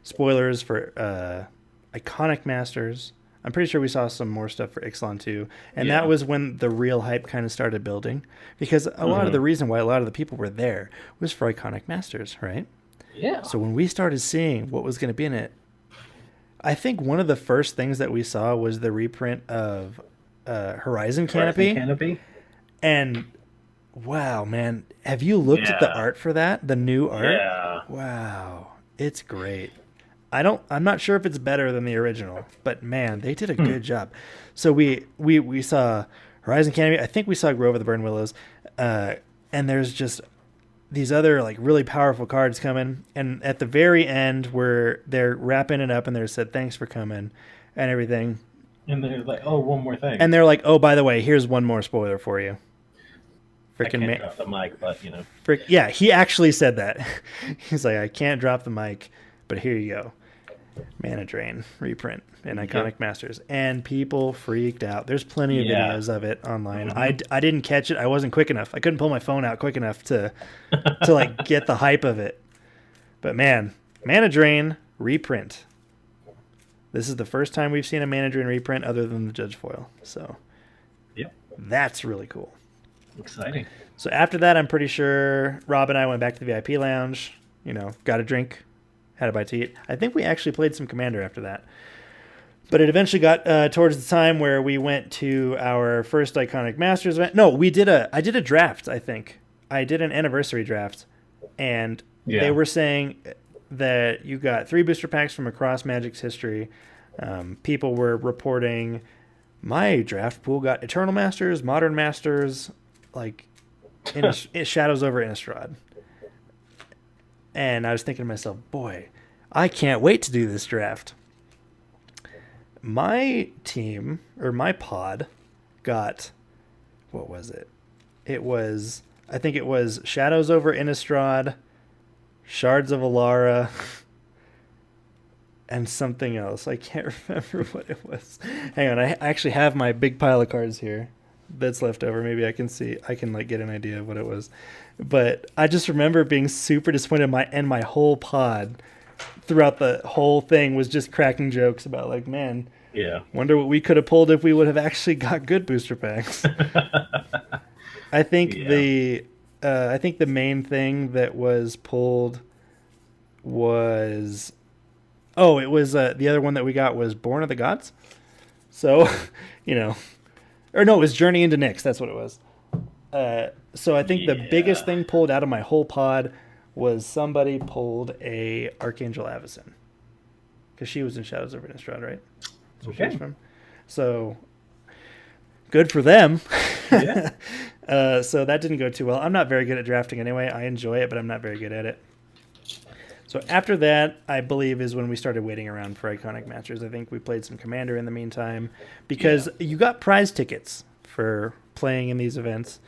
spoilers for Iconic Masters. I'm pretty sure we saw some more stuff for Ixalan too. And that was when the real hype kind of started building. Because a lot of the reason why a lot of the people were there was for Iconic Masters, right? Yeah. So when we started seeing what was going to be in it, I think one of the first things that we saw was the reprint of Horizon Canopy. And wow, man, have you looked at the art for that? The new art? Yeah. Wow, it's great. I'm not sure if it's better than the original, but man, they did a good job. So we saw Horizon Canopy. I think we saw Grove of the Burn Willows, and there's just these other like really powerful cards coming. And at the very end, where they're wrapping it up, and they're said thanks for coming, and everything. And they're like, oh, one more thing. And they're like, oh, by the way, here's one more spoiler for you. I can't drop the mic, but you know. Yeah, he actually said that. He's like, I can't drop the mic, but here you go. Mana Drain reprint in Iconic Masters, and people freaked out. There's plenty of videos of it online. I didn't catch it. I wasn't quick enough. I couldn't pull my phone out quick enough to like get the hype of it. But man, Mana Drain reprint. This is the first time we've seen a Mana Drain reprint other than the Judge Foil. So that's really cool. Exciting. So after that, I'm pretty sure Rob and I went back to the VIP lounge, got a drink, had a bite to eat. I think we actually played some Commander after that. But it eventually got towards the time where we went to our first Iconic Masters event. No, I did a draft, I think. I did an anniversary draft. And they were saying that you got 3 booster packs from across Magic's history. People were reporting my draft pool got Eternal Masters, Modern Masters, like Shadows over Innistrad. And I was thinking to myself, boy, I can't wait to do this draft. My team, or my pod, got, what was it? I think it was Shadows over Innistrad, Shards of Alara, and something else. I can't remember what it was. Hang on, I actually have my big pile of cards here that's left over. Maybe I can get an idea of what it was. But I just remember being super disappointed. My whole pod throughout the whole thing was just cracking jokes about like, man, wonder what we could have pulled if we would have actually got good booster packs. I think the main thing that was pulled was it was the other one that we got was Born of the Gods. So, or no, it was Journey into Nyx. That's what it was. So I think the biggest thing pulled out of my whole pod was somebody pulled a Archangel Avacyn. Because she was in Shadows over Innistrad, right? So good for them. Yeah. So that didn't go too well. I'm not very good at drafting anyway. I enjoy it, but I'm not very good at it. So after that, I believe, is when we started waiting around for Iconic Masters. I think we played some Commander in the meantime because you got prize tickets for playing in these events.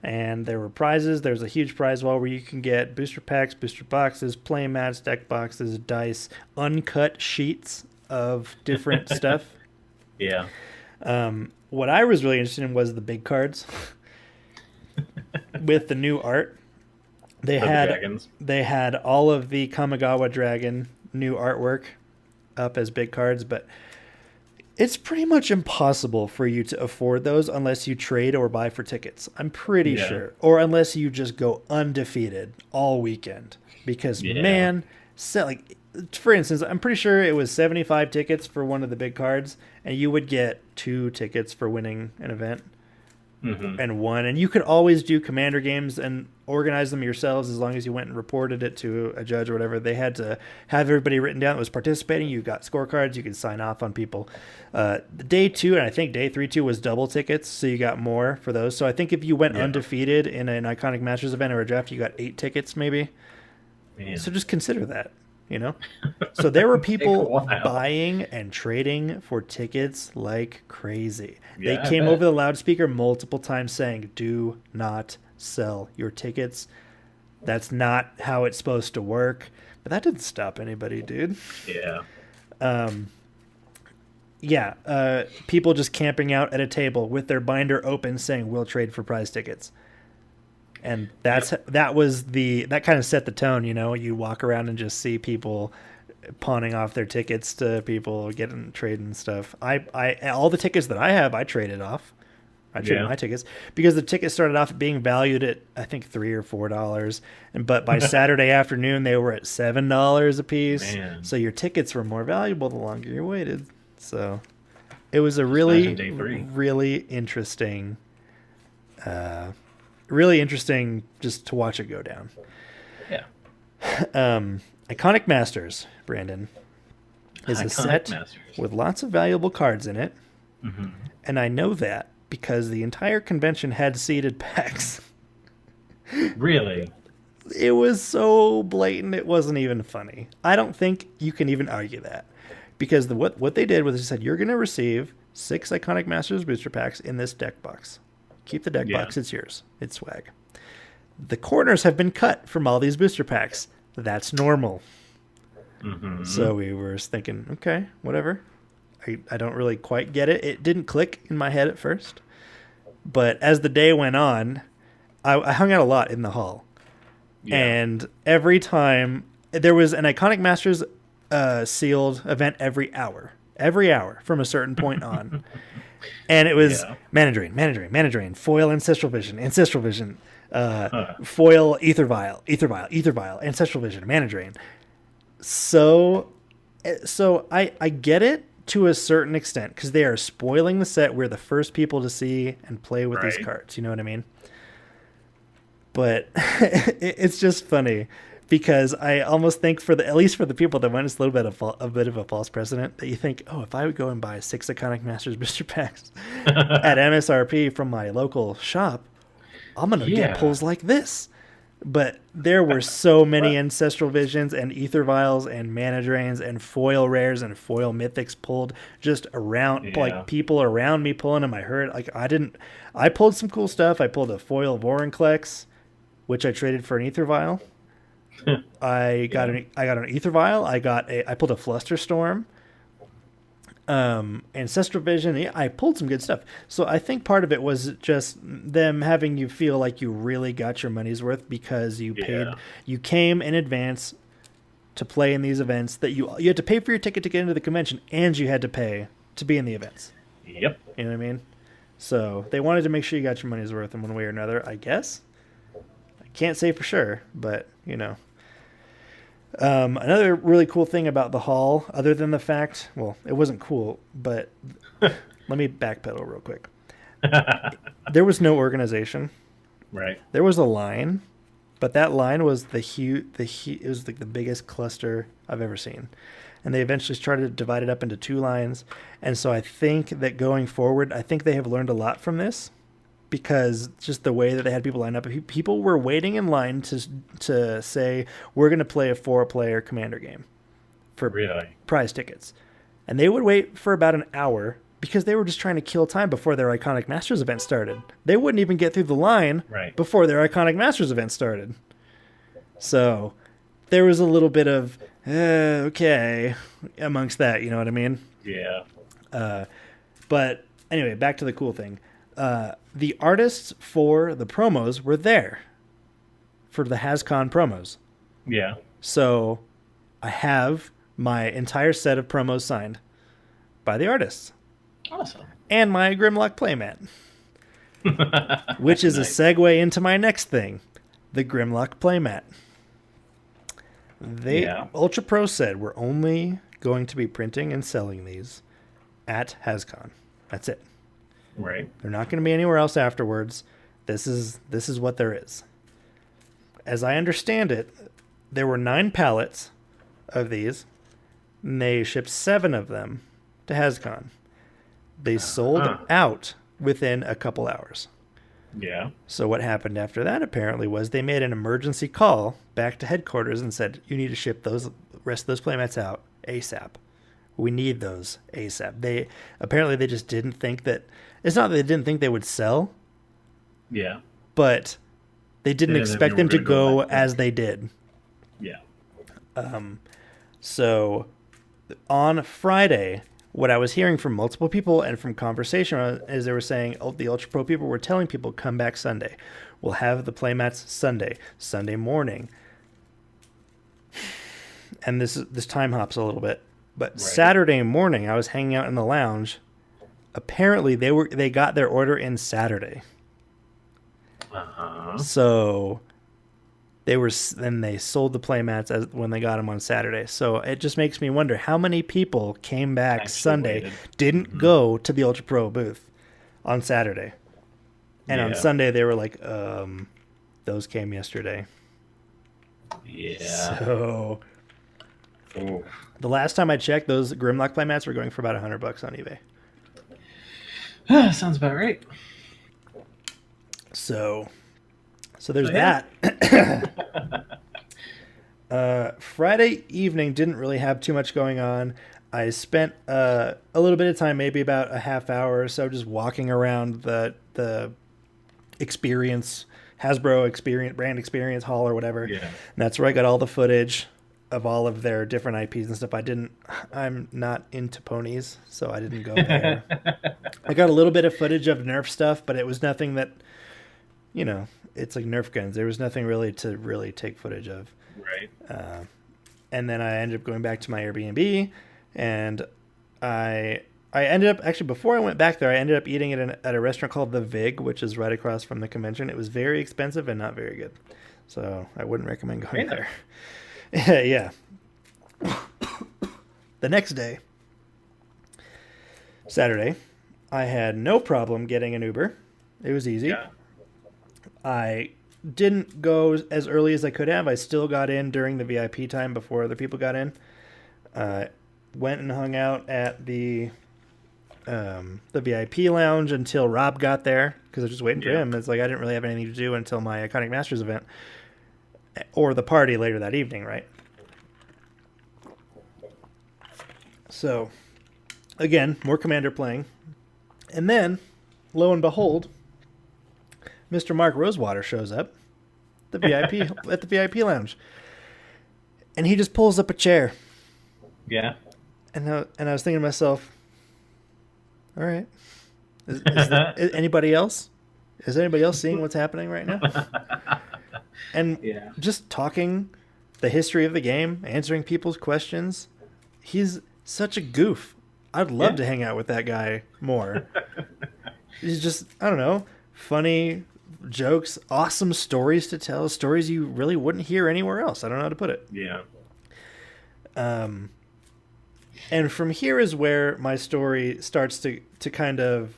And there were prizes. There's a huge prize wall where you can get booster packs, booster boxes, play mats, deck boxes, dice, uncut sheets of different stuff. Yeah. What I was really interested in was the big cards with the new art. They had all of the Kamigawa Dragon new artwork up as big cards, but it's pretty much impossible for you to afford those unless you trade or buy for tickets. I'm pretty sure. Or unless you just go undefeated all weekend. Because, for instance, I'm pretty sure it was 75 tickets for one of the big cards, and you would get 2 tickets for winning an event. And one. And you could always do Commander games and organize them yourselves as long as you went and reported it to a judge or whatever. They had to have everybody written down that was participating. You got scorecards. You could sign off on people. Day 2 and I think day 3 was double tickets, so you got more for those. So I think if you went undefeated in an Iconic Masters event or a draft, you got 8 tickets maybe. Man. So just consider that. So there were people buying and trading for tickets like crazy. They came over the loudspeaker multiple times saying, do not sell your tickets. That's not how it's supposed to work. But that didn't stop anybody, dude. People just camping out at a table with their binder open saying, we'll trade for prize tickets. And that kind of set the tone, You walk around and just see people pawning off their tickets to people getting trading stuff. All the tickets that I have, I traded off. I traded my tickets because the tickets started off being valued at I think $3 or $4, but by Saturday afternoon they were at $7 a piece. Man. So your tickets were more valuable the longer you waited. So it was a really interesting. Really interesting just to watch it go down. Iconic Masters, Brandon, is a set with lots of valuable cards in it. And I know that because the entire convention had seeded packs. Really? It was so blatant it wasn't even funny. I don't think you can even argue that. Because what they did was they said, you're going to receive 6 Iconic Masters booster packs in this deck box. Keep the deck box. It's yours. It's swag. The corners have been cut from all these booster packs. That's normal. Mm-hmm. So we were thinking, okay, whatever. I don't really quite get it. It didn't click in my head at first. But as the day went on, I hung out a lot in the hall. Yeah. And every time there was an Iconic Masters sealed event every hour from a certain point on. And it was Mana Drain, foil Ancestral Vision, foil Ether Vial, Ancestral Vision, Mana Drain. So I get it to a certain extent because they are spoiling the set. We're the first people to see and play with these cards. You know what I mean? But it's just funny because I almost think at least for the people that went, it's a little bit of a false precedent that you think, oh, if I would go and buy 6 Iconic Masters booster packs at MSRP from my local shop, I'm going to get pulls like this. But there were so many Ancestral Visions and Ether Vials and Mana Drains and foil rares and foil mythics pulled just around, like people around me pulling them. I heard, like, I pulled some cool stuff. I pulled a foil Vorinclex, which I traded for an Ether Vial. I got an Ether Vial. I pulled a Flusterstorm. Ancestral Vision. Yeah, I pulled some good stuff. So I think part of it was just them having you feel like you really got your money's worth because you came in advance to play in these events that you had to pay for your ticket to get into the convention and you had to pay to be in the events. Yep. You know what I mean? So they wanted to make sure you got your money's worth in one way or another, I guess. I can't say for sure, but you know. Another really cool thing about the hall, other than the fact, well, it wasn't cool, but let me backpedal real quick. There was no organization. Right. There was a line, but that line was it was like the biggest cluster I've ever seen. And they eventually started to divide it up into 2 lines. And so I think that going forward, I think they have learned a lot from this. Because just the way that they had people line up, people were waiting in line to say, we're going to play a 4-player Commander game for prize tickets. And they would wait for about an hour because they were just trying to kill time before their Iconic Masters event started. They wouldn't even get through the line before their Iconic Masters event started. So there was a little bit of, okay, amongst that, you know what I mean? Yeah. But anyway, back to the cool thing. The artists for the promos were there for the Hascon promos. Yeah. So I have my entire set of promos signed by the artists. Awesome. And my Grimlock playmat. Which is a segue into my next thing. The Grimlock playmat. Ultra Pro said we're only going to be printing and selling these at Hascon. That's it. Right. They're not going to be anywhere else afterwards. This is what there is. As I understand it, there were 9 pallets of these, and they shipped 7 of them to Hascon. They sold out within a couple hours. Yeah. So what happened after that apparently was they made an emergency call back to headquarters and said, you need to ship those rest of those playmats out ASAP. We need those ASAP. They just didn't think that. It's not that they didn't think they would sell. Yeah. But they didn't expect them to go as they did. Yeah. So on Friday, what I was hearing from multiple people and from conversation is they were saying, the Ultra Pro people were telling people, come back Sunday. We'll have the playmats Sunday morning. And this time hops a little bit. But Saturday morning, I was hanging out in the lounge. Apparently, they got their order in Saturday. So then they sold the playmats when they got them on Saturday. So it just makes me wonder how many people came back Sunday, didn't go to the Ultra Pro booth on Saturday, and on Sunday they were like, those came yesterday. Yeah. So. The last time I checked, those Grimlock playmats were going for about $100 on eBay. Sounds about right. So there's that. Friday evening didn't really have too much going on. I spent a little bit of time, maybe about a half hour or so, just walking around the Hasbro brand experience hall or whatever. Yeah. And that's where I got all the footage of all of their different IPs and stuff. I'm not into ponies, so I didn't go there. I got a little bit of footage of Nerf stuff, but it was nothing that, it's like Nerf guns. There was nothing really to really take footage of. Right. And then I ended up going back to my Airbnb, and I ended up, actually, before I went back there, I ended up eating at a restaurant called The Vig, which is right across from the convention. It was very expensive and not very good, so I wouldn't recommend going there. Yeah. The next day, Saturday, I had no problem getting an Uber. It was easy. Yeah. I didn't go as early as I could have. I still got in during the VIP time before other people got in. Went and hung out at the VIP lounge until Rob got there, because I was just waiting for him. It's like I didn't really have anything to do until my Iconic Masters event or the party later that evening, right? So, again, more Commander playing. And then, lo and behold, Mr. Mark Rosewater shows up at the VIP lounge. And he just pulls up a chair. Yeah. And I was thinking to myself, all right, is anybody else? Is anybody else seeing what's happening right now? And just talking the history of the game, answering people's questions. He's such a goof. I'd love to hang out with that guy more. He's just, I don't know, funny jokes, awesome stories to tell, stories you really wouldn't hear anywhere else. I don't know how to put it. Yeah. And from here is where my story starts to kind of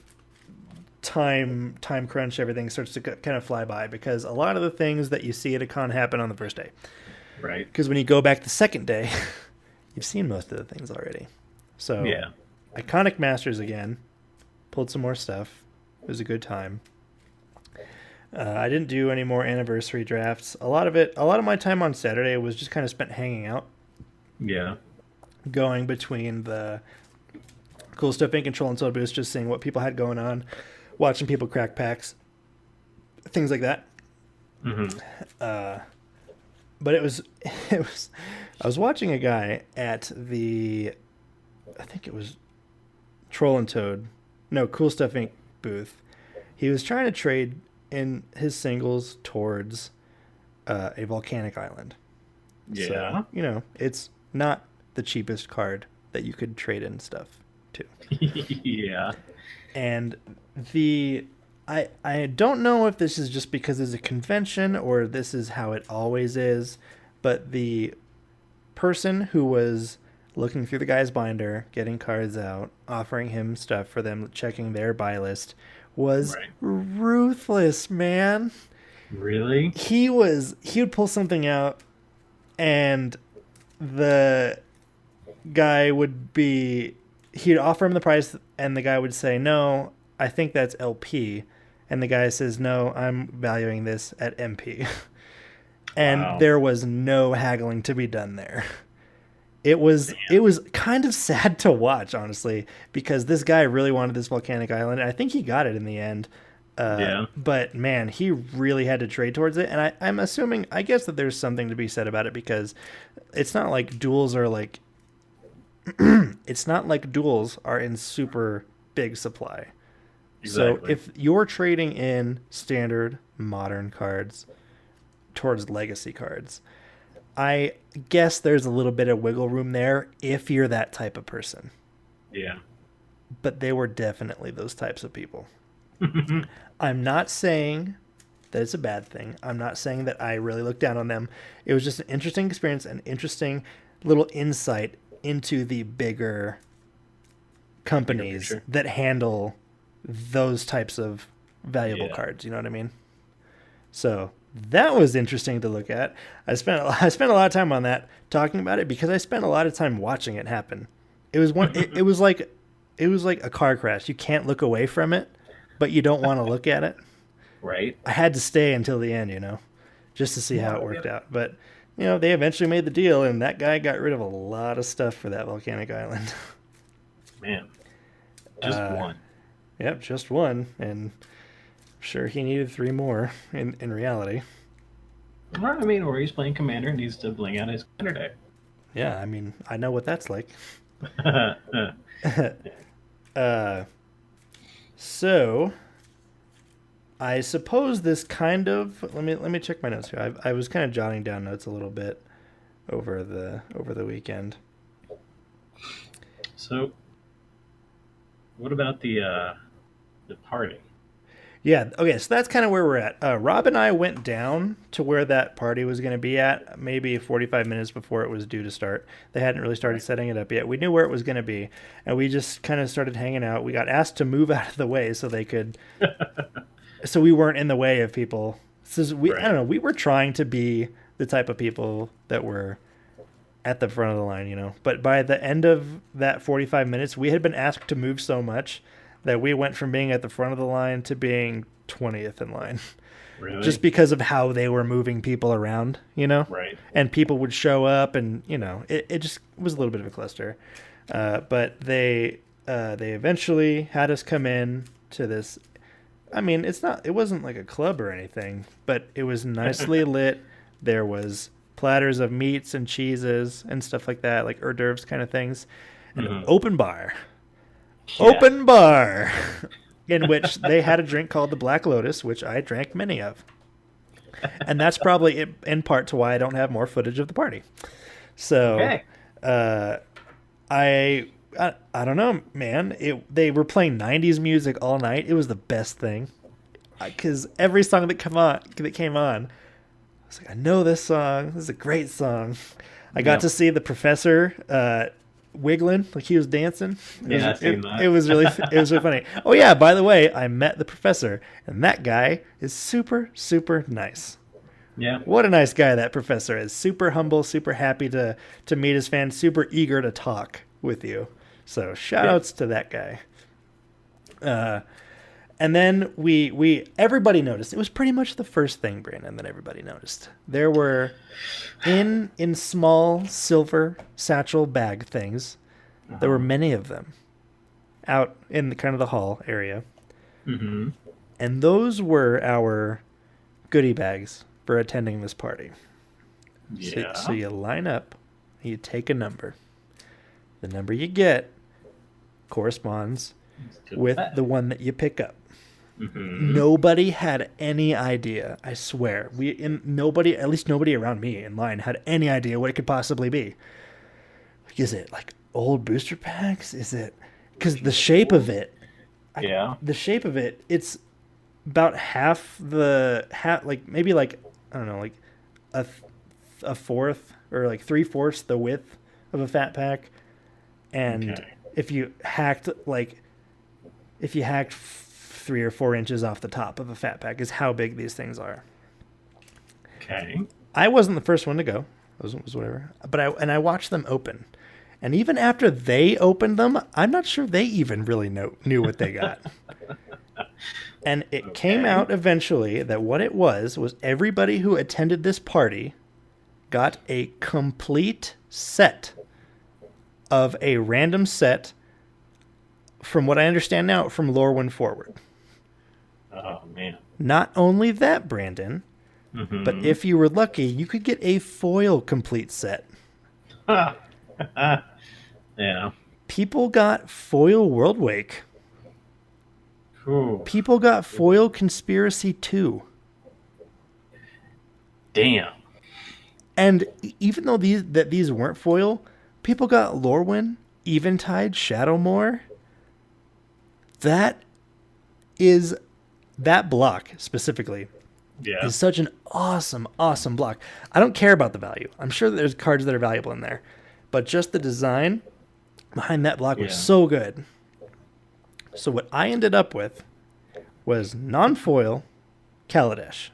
time crunch. Everything starts to kind of fly by, because a lot of the things that you see at a con happen on the first day. Right. Because when you go back the second day, you've seen most of the things already. So Iconic Masters again, pulled some more stuff. It was a good time. I didn't do any more anniversary drafts. A lot of my time on Saturday was just kind of spent hanging out. Yeah. Going between the Cool Stuff Inc. and Troll and Soda Boost, just seeing what people had going on, watching people crack packs, things like that. Mm-hmm. But it was I was watching a guy at the, I think it was Troll and Toad, no, Cool Stuff Inc. booth. He was trying to trade in his singles towards a volcanic island. Yeah. So, it's not the cheapest card that you could trade in stuff to. Yeah. And I don't know if this is just because it's a convention or this is how it always is, but the person who was looking through the guy's binder, getting cards out, offering him stuff for them, checking their buy list, was ruthless, man. Really? He would pull something out, and the guy he'd offer him the price, and the guy would say, no, I think that's LP. And the guy says, no, I'm valuing this at MP. And there was no haggling to be done there. It was kind of sad to watch, honestly, because this guy really wanted this volcanic island. I think he got it in the end. But man, he really had to trade towards it. And I'm assuming, I guess that there's something to be said about it, because it's not like duels are like, it's not like duels are in super big supply. Exactly. So if you're trading in standard modern cards towards legacy cards, I guess there's a little bit of wiggle room there if you're that type of person. Yeah. But they were definitely those types of people. I'm not saying that it's a bad thing. I'm not saying that I really look down on them. It was just an interesting experience, an interesting little insight into the bigger companies that handle those types of valuable cards. You know what I mean? So that was interesting to look at. I spent a lot of time on that, talking about it, because I spent a lot of time watching it happen. It was it was like a car crash. You can't look away from it, but you don't want to look at it. Right. I had to stay until the end, just to see how it worked out. But they eventually made the deal, and that guy got rid of a lot of stuff for that volcanic island. Man, just one. Yep, just one, and I'm sure he needed 3 more in reality. Well, I mean, or he's playing Commander and needs to bling out his Commander deck. Yeah, I mean, I know what that's like. So I suppose this kind of let me check my notes here. I was kind of jotting down notes a little bit over the weekend. So, what about the party? Yeah, okay, so that's kind of where we're at. Rob and I went down to where that party was going to be at maybe 45 minutes before it was due to start. They hadn't really started setting it up yet. We knew where it was going to be, and we just kind of started hanging out. We got asked to move out of the way so they could, so we weren't in the way of people. So I don't know, we were trying to be the type of people that were at the front of the line, you know. But by the end of that 45 minutes, we had been asked to move so much that we went from being at the front of the line to being 20th in line. Really? Just because of how they were moving people around, you know? Right. And people would show up and, you know, it just was a little bit of a cluster. But they eventually had us come in to this. I mean, it wasn't like a club or anything, but it was nicely lit. There was platters of meats and cheeses and stuff like that, like hors d'oeuvres kind of things. An open bar. Yeah. Open bar, in which they had a drink called the Black Lotus, which I drank many of. And that's probably in part to why I don't have more footage of the party. So, okay. I don't know, man. They were playing 90s music all night. It was the best thing. Because every song that came on, I was like, I know this song. This is a great song. I got to see the professor wiggling like he was dancing. It was really funny. Oh yeah, by the way, I met the professor, and that guy is super, super nice. Yeah. What a nice guy that professor is. Super humble, super happy to meet his fans, super eager to talk with you. So shout outs to that guy. And then everybody noticed. It was pretty much the first thing, Brandon, that everybody noticed. There were in small silver satchel bag things. There were many of them out in the kind of the hall area. Mm-hmm. And those were our goodie bags for attending this party. Yeah. So you line up, you take a number. The number you get corresponds with the one that you pick up. Mm-hmm. Nobody had any idea, I swear. Nobody, at least nobody around me in line, had any idea what it could possibly be. Is it like old booster packs? Is it because the shape of it? The shape of it. It's about half like maybe like I don't know, like a fourth or like 3/4 the width of a fat pack, and if you hacked 3 or 4 inches off the top of a fat pack is how big these things are. Okay. I wasn't the first one to go. It was whatever. But I watched them open. And even after they opened them, I'm not sure they even really knew what they got. And it came out eventually that what it was everybody who attended this party got a complete set of a random set, from what I understand now, from Lorwyn forward. Oh, man. Not only that, Brandon, but if you were lucky, you could get a foil complete set. Yeah. People got foil World Wake. Ooh. People got foil Conspiracy 2. Damn. And even though these weren't foil, people got Lorwyn, Eventide, Shadowmoor. That block specifically is such an awesome, awesome block. I don't care about the value. I'm sure that there's cards that are valuable in there, but just the design behind that block was so good. So what I ended up with was non-foil Kaladesh.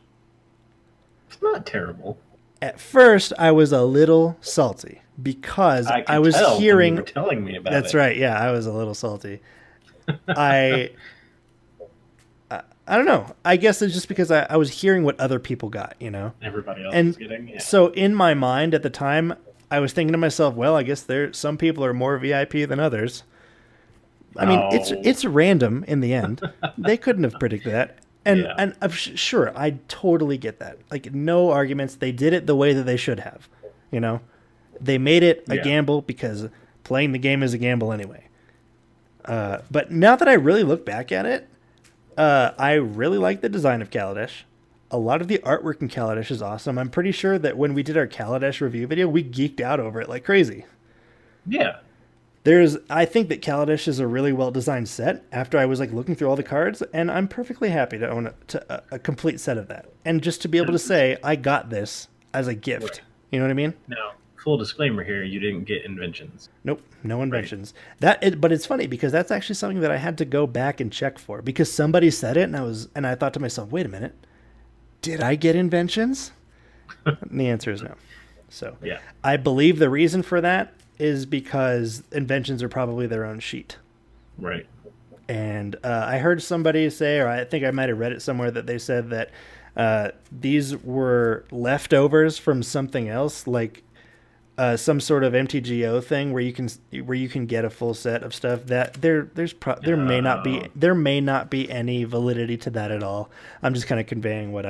It's not terrible. At first, I was a little salty because I was hearing. You were telling me about That's right. Yeah, I was a little salty. I don't know. I guess it's just because I was hearing what other people got, you know. Everybody else was getting. Yeah. So in my mind at the time, I was thinking to myself, well, I guess some people are more VIP than others. I mean, it's random in the end. They couldn't have predicted that. And I'm sure, I totally get that. Like, no arguments. They did it the way that they should have, you know. They made it a gamble because playing the game is a gamble anyway. But now that I really look back at it, I really like the design of Kaladesh. A lot of the artwork in Kaladesh is awesome. I'm pretty sure that when we did our Kaladesh review video, we geeked out over it like crazy. Yeah. I think that Kaladesh is a really well-designed set after I was like looking through all the cards, and I'm perfectly happy to own a complete set of that. And just to be able to say, I got this as a gift. Right. You know what I mean? Now, full disclaimer here, you didn't get inventions. Nope, no inventions. Right. But it's funny because that's actually something that I had to go back and check for because somebody said it, and I thought to myself, wait a minute, did I get inventions? And the answer is no. So yeah. I believe the reason for that is because inventions are probably their own sheet. Right. And I heard somebody say, or I think I might have read it somewhere, that they said that these were leftovers from something else, like some sort of MTGO thing where you can get a full set of stuff. That there may not be any validity to that at all. I'm just kind of conveying what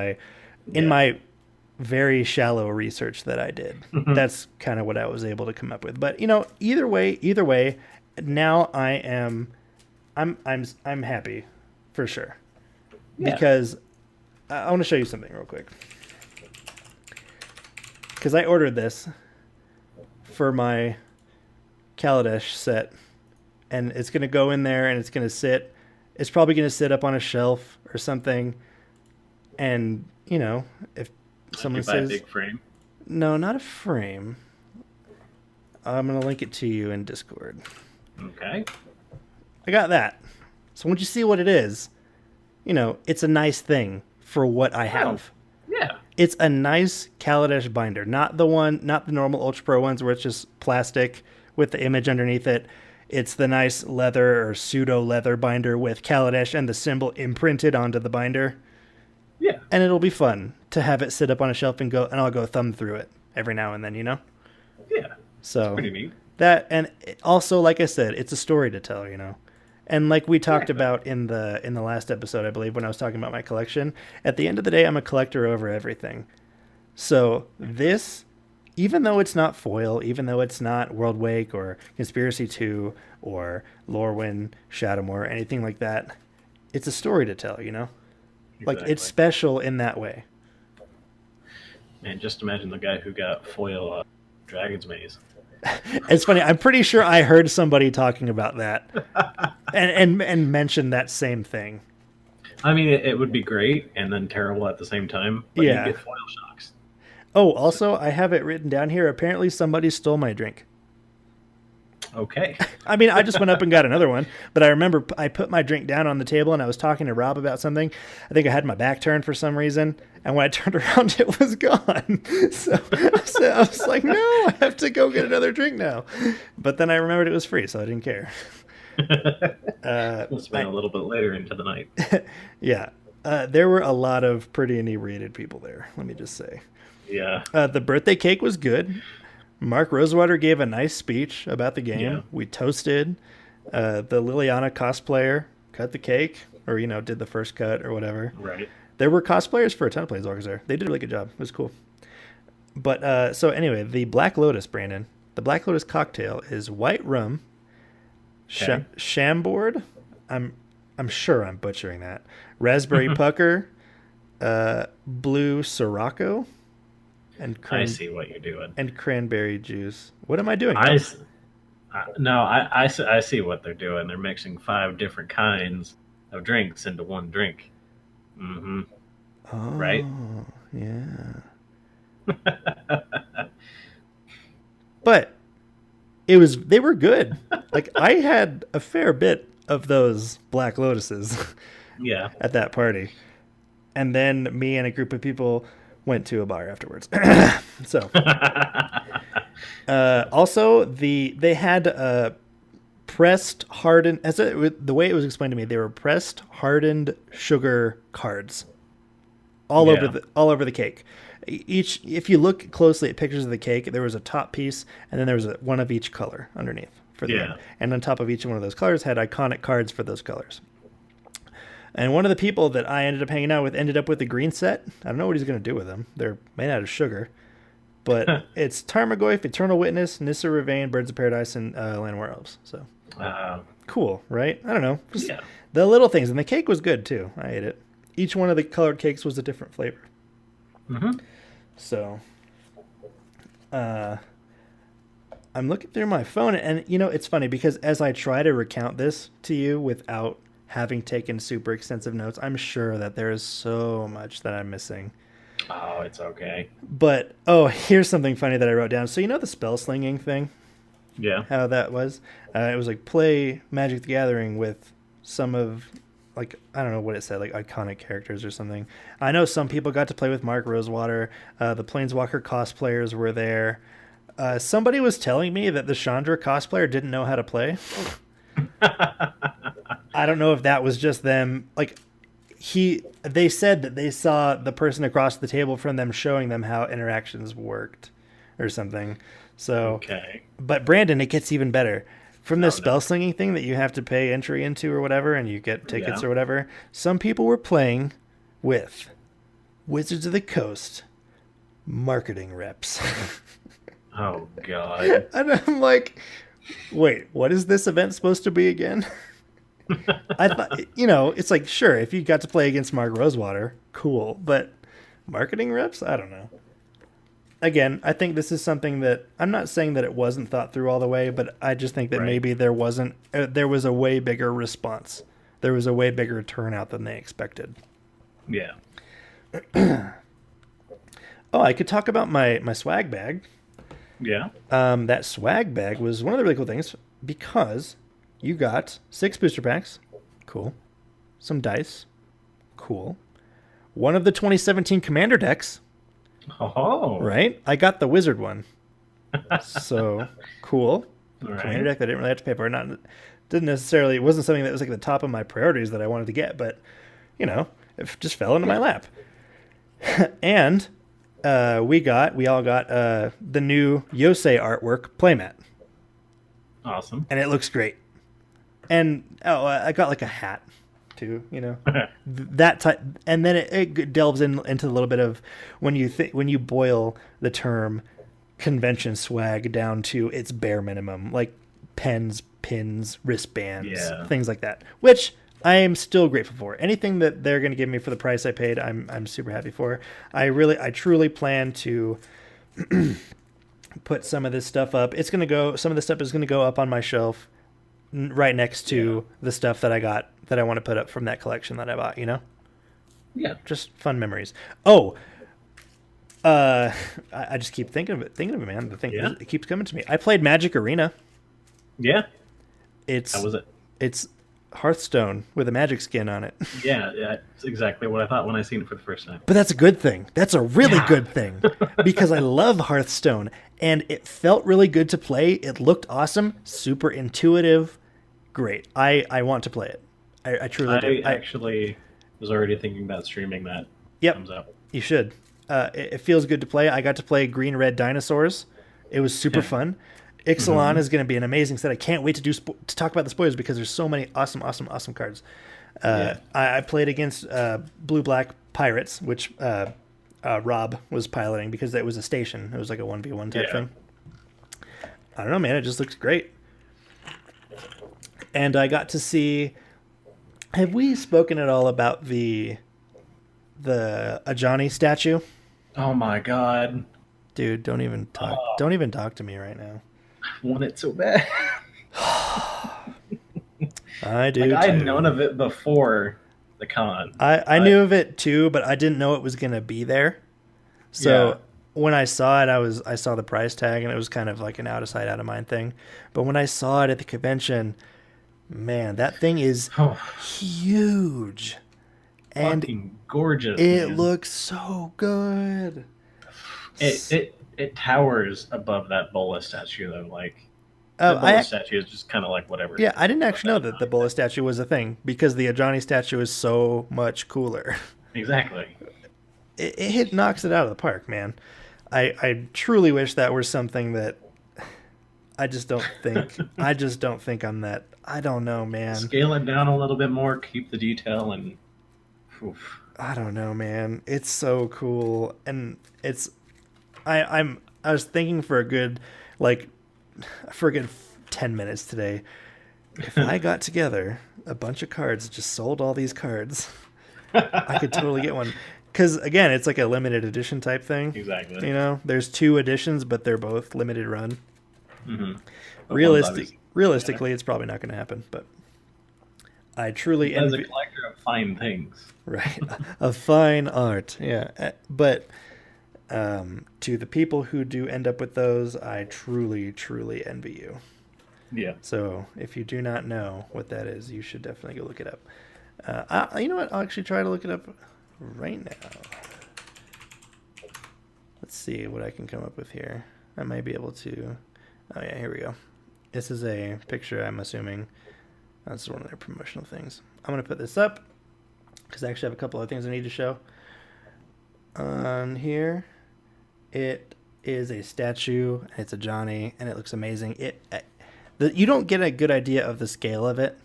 in my very shallow research that I did. That's kind of what I was able to come up with. But either way, now I'm happy for sure. Yeah. Because I want to show you something real quick. Because I ordered this for my Kaladesh set, and it's going to go in there and it's going to sit. It's probably going to sit up on a shelf or something. And if someone says, a big frame? No, not a frame. I'm going to link it to you in Discord. Okay. I got that. So once you see what it is, it's a nice thing for what I have. Yeah. It's a nice Kaladesh binder, not the normal Ultra Pro ones where it's just plastic with the image underneath it. It's the nice leather or pseudo leather binder with Kaladesh and the symbol imprinted onto the binder. Yeah. And it'll be fun to have it sit up on a shelf and I'll go thumb through it every now and then, Yeah. So that's pretty neat. That, and also, like I said, it's a story to tell, And like we talked about in the last episode, I believe, when I was talking about my collection, at the end of the day, I'm a collector over everything. So this, even though it's not foil, even though it's not World Wake or Conspiracy 2 or Lorwyn, Shadowmoor, anything like that, it's a story to tell, Exactly. Like, it's special in that way. Man, just imagine the guy who got foil Dragon's Maze. It's funny. I'm pretty sure I heard somebody talking about that and mentioned that same thing. I mean, it would be great and then terrible at the same time. But you get foil shocks. Oh, also, I have it written down here. Apparently, somebody stole my drink. Okay. I mean, I just went up and got another one, but I remember I put my drink down on the table and I was talking to Rob about something. I think I had my back turned for some reason, and when I turned around, it was gone. So I was like, no, I have to go get another drink now. But then I remembered it was free, so I didn't care. We'll spend a little bit later into the night. Yeah. There were a lot of pretty inebriated people there, let me just say. Yeah. The birthday cake was good. Mark Rosewater gave a nice speech about the game. Yeah. We toasted. The Liliana cosplayer cut the cake, or did the first cut or whatever. Right. There were cosplayers for a ton of Planeswalkers there. They did a really good job. It was cool. But so anyway, the Black Lotus, Brandon. The Black Lotus cocktail is white rum, Chambord. I'm sure I'm butchering that. Raspberry pucker, blue Sirocco. And I see what you're doing. And cranberry juice. What am I doing? I see what they're doing. They're mixing 5 different kinds of drinks into one drink. Mm-hmm. Oh, right? Yeah. But they were good. Like, I had a fair bit of those Black Lotuses. Yeah. At that party. And then me and a group of people went to a bar afterwards. So, also they had pressed hardened, the way it was explained to me, they were pressed hardened sugar cards all over the cake. If you look closely at pictures of the cake, there was a top piece, and then there was one of each color underneath for the end. And on top of each one of those colors had iconic cards for those colors. And one of the people that I ended up hanging out with ended up with the green set. I don't know what he's going to do with them. They're made out of sugar. But it's Tarmogoyf, Eternal Witness, Nissa Ravain, Birds of Paradise, and Llanowar Elves. So cool, right? I don't know. Just the little things. And the cake was good, too. I ate it. Each one of the colored cakes was a different flavor. Mm-hmm. So I'm looking through my phone, and, it's funny because as I try to recount this to you without having taken super extensive notes, I'm sure that there is so much that I'm missing. Oh, it's okay. But, here's something funny that I wrote down. So, the spell slinging thing? Yeah. How that was? It was like play Magic the Gathering with some of, like, I don't know what it said, like iconic characters or something. I know some people got to play with Mark Rosewater. The Planeswalker cosplayers were there. Somebody was telling me that the Chandra cosplayer didn't know how to play. I don't know if that was just them. Like, they said that they saw the person across the table from them showing them how interactions worked or something. So, okay. But Brandon, it gets even better. From the spell slinging thing that you have to pay entry into or whatever, and you get tickets or whatever, some people were playing with Wizards of the Coast marketing reps. Oh, God. And I'm like, wait, what is this event supposed to be again? I thought, it's like, sure, if you got to play against Mark Rosewater, cool. But marketing reps? I don't know. Again, I think this is something that, I'm not saying that it wasn't thought through all the way, but I just think that maybe there was a way bigger response. There was a way bigger turnout than they expected. Yeah. I could talk about my swag bag. Yeah. That swag bag was one of the really cool things because you got 6 booster packs. Cool. Some dice. Cool. One of the 2017 Commander decks. Oh. Right? I got the Wizard one. So, cool. Right. Commander deck that I didn't really have to pay for. It wasn't something that was like the top of my priorities that I wanted to get, but, it just fell into my lap. And we all got the new Yosei artwork playmat. Awesome. And it looks great. And I got like a hat too, that type. And then it delves into a little bit of when you boil the term convention swag down to its bare minimum, like pens, pins, wristbands, things like that, which I am still grateful for. Anything that they're going to give me for the price I paid, I'm super happy for. I truly plan to put some of this stuff up. Some of the stuff is going to go up on my shelf right next to the stuff that I got that I want to put up from that collection that I bought, Yeah. Just fun memories. I just keep thinking of it, man. It keeps coming to me. I played Magic Arena. Yeah. How was it? It's Hearthstone with a Magic skin on it. Yeah, that's exactly what I thought when I seen it for the first time. But that's a good thing. That's a really good thing because I love Hearthstone and it felt really good to play. It looked awesome, super intuitive, great. I want to play it. I truly do. I actually was already thinking about streaming that. Yep, comes out. You should. It feels good to play. I got to play Green Red Dinosaurs. It was super fun. Ixalan is going to be an amazing set. I can't wait to talk about the spoilers because there's so many awesome cards. I played against Blue-Black Pirates, which Rob was piloting because it was a station. It was like a 1v1 type thing. I don't know, man. It just looks great. And I got to see... Have we spoken at all about the Ajani statue? Oh my god. Dude, don't even talk. Don't even talk to me right now. I want it so bad. I do. I had known of it before the con. I knew of it too, but I didn't know it was gonna be there. So when I saw it, I saw the price tag, and it was kind of like an out of sight, out of mind thing. But when I saw it at the convention, man, that thing is huge. And fucking gorgeous. It looks so good. It towers above that Bola statue though. Like the Bola statue is just kind of like whatever. Yeah, I didn't actually know that the Bola statue was a thing because the Ajani statue is so much cooler. Exactly. It knocks it out of the park, man. I truly wish that were something that I just don't think. I just don't think I'm that. I don't know, man. Scale it down a little bit more. Keep the detail and. Oof. I don't know, man. It's so cool, and it's. I'm I was thinking for a good 10 minutes today. If I got together a bunch of cards, just sold all these cards, I could totally get one. Because again, it's like a limited edition type thing. Exactly. You know, there's 2 editions, but they're both limited run. Mm-hmm. Realistically, it's probably not going to happen. But I truly as a collector of fine things, right, of fine art, yeah. But to the people who do end up with those, I truly, truly envy you. Yeah. So if you do not know what that is, you should definitely go look it up. You know what? I'll actually try to look it up right now. Let's see what I can come up with here. I might be able to. Oh yeah, here we go. This is a picture, I'm assuming. That's one of their promotional things. I'm going to put this up because I actually have a couple of things I need to show. On here, it is a statue. It's a Johnny, and it looks amazing. You don't get a good idea of the scale of it,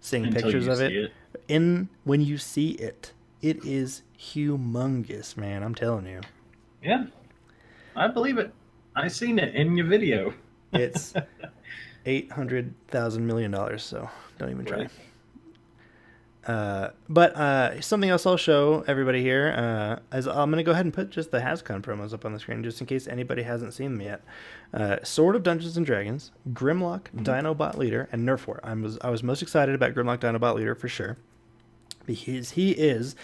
seeing until pictures you of see it. When you see it, it is humongous, man. I'm telling you. Yeah, I believe it. I seen it in your video. It's $800,000 million, so don't even try. Right. But something else I'll show everybody here is I'm going to go ahead and put just the Hascon promos up on the screen just in case anybody hasn't seen them yet. Sword of Dungeons and Dragons, Grimlock, Dinobot Leader, and Nerf War. I was most excited about Grimlock Dinobot Leader for sure. Because he is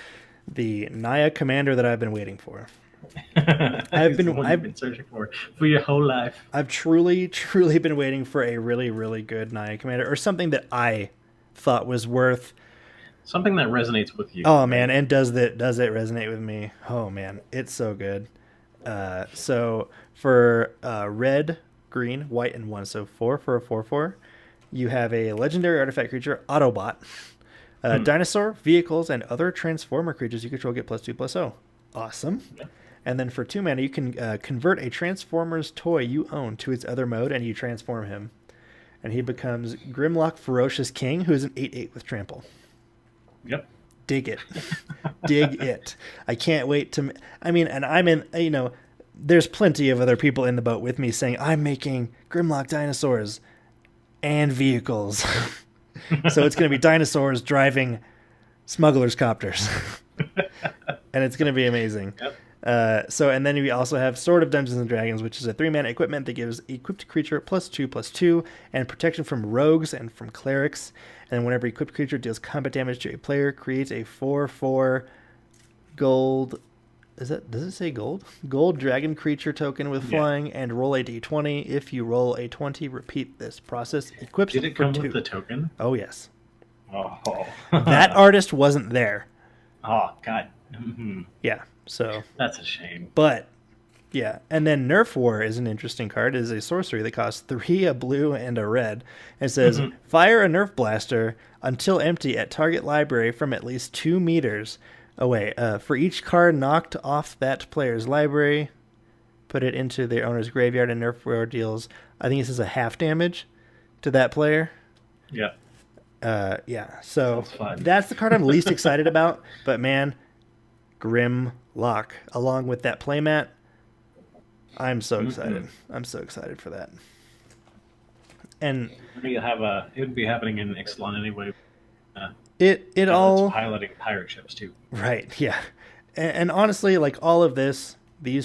the Naya commander that I've been waiting for. I've been searching for your whole life. I've truly been waiting for a really, really good Naya commander, or something that I thought was worth something that resonates with you. Oh man, and does it resonate with me? Oh man, it's so good. So for red, green, white, and 1, so 4 for a 4/4, you have a legendary artifact creature, Autobot. Dinosaur, vehicles, and other transformer creatures you control get +2/+0. Awesome. Yeah. And then for 2 mana, you can convert a Transformers toy you own to its other mode, and you transform him. And he becomes Grimlock Ferocious King, who is an 8/8 with trample. Yep. Dig it. Dig it. I can't wait to... I mean, and I'm in... You know, there's plenty of other people in the boat with me saying, I'm making Grimlock dinosaurs and vehicles. So it's going to be dinosaurs driving smugglers' copters. And it's going to be amazing. Yep. And then we also have Sword of Dungeons and Dragons, which is a 3-mana equipment that gives equipped creature +2/+2 and protection from rogues and from clerics. And then whenever equipped creature deals combat damage to a player, creates a 4/4 gold. Does it say gold? Gold dragon creature token with flying, and roll a d20. If you roll a 20, repeat this process. Equips Did it come with the token? Oh yes. Oh. That artist wasn't there. Oh God. Mm-hmm. Yeah. So that's a shame. But yeah, and then Nerf War is an interesting card. It is a sorcery that costs 3, a blue, and a red. It says fire a Nerf blaster until empty at target library from at least 2 meters away. For each card knocked off that player's library, put it into their owner's graveyard, and Nerf War deals, I think this is a half damage to that player. Yeah. Yeah. So that's the card I'm least excited about. But man, Grimlock, along with that playmat, I'm so excited. I'm so excited for that. And it would be happening in Ixalan anyway. It all it's piloting pirate ships too. Right. Yeah. And honestly, like all of these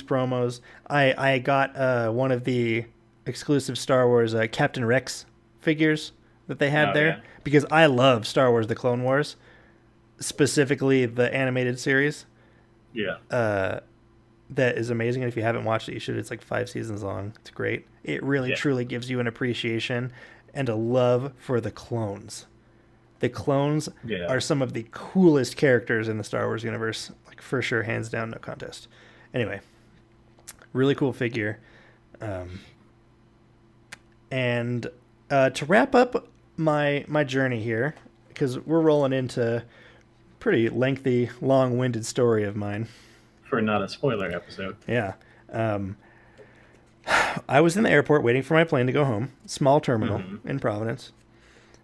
promos, I got one of the exclusive Star Wars Captain Rex figures that they had there because I love Star Wars: The Clone Wars, specifically the animated series. Yeah. That is amazing, and if you haven't watched it, you should. It's like 5 seasons long. It's great. It really, truly gives you an appreciation and a love for the clones. The clones are some of the coolest characters in the Star Wars universe, like for sure, hands down, no contest. Anyway, really cool figure. And to wrap up my journey here, because we're rolling into pretty lengthy, long-winded story of mine. For not a spoiler episode. Yeah. I was in the airport waiting for my plane to go home. Small terminal in Providence.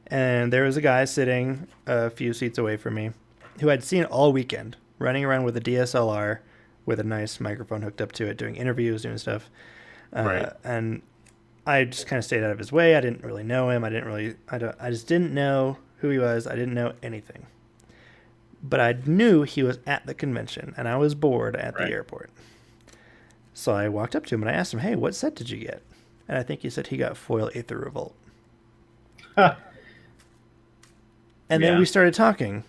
And there was a guy sitting a few seats away from me who I'd seen all weekend, running around with a DSLR with a nice microphone hooked up to it, doing interviews, doing stuff. Right. And I just kind of stayed out of his way. I didn't really know him. I just didn't know who he was. I didn't know anything. But I knew he was at the convention, and I was bored at the airport. So I walked up to him and I asked him, "Hey, what set did you get?" And I think he said he got Foil Aether Revolt. And then we started talking,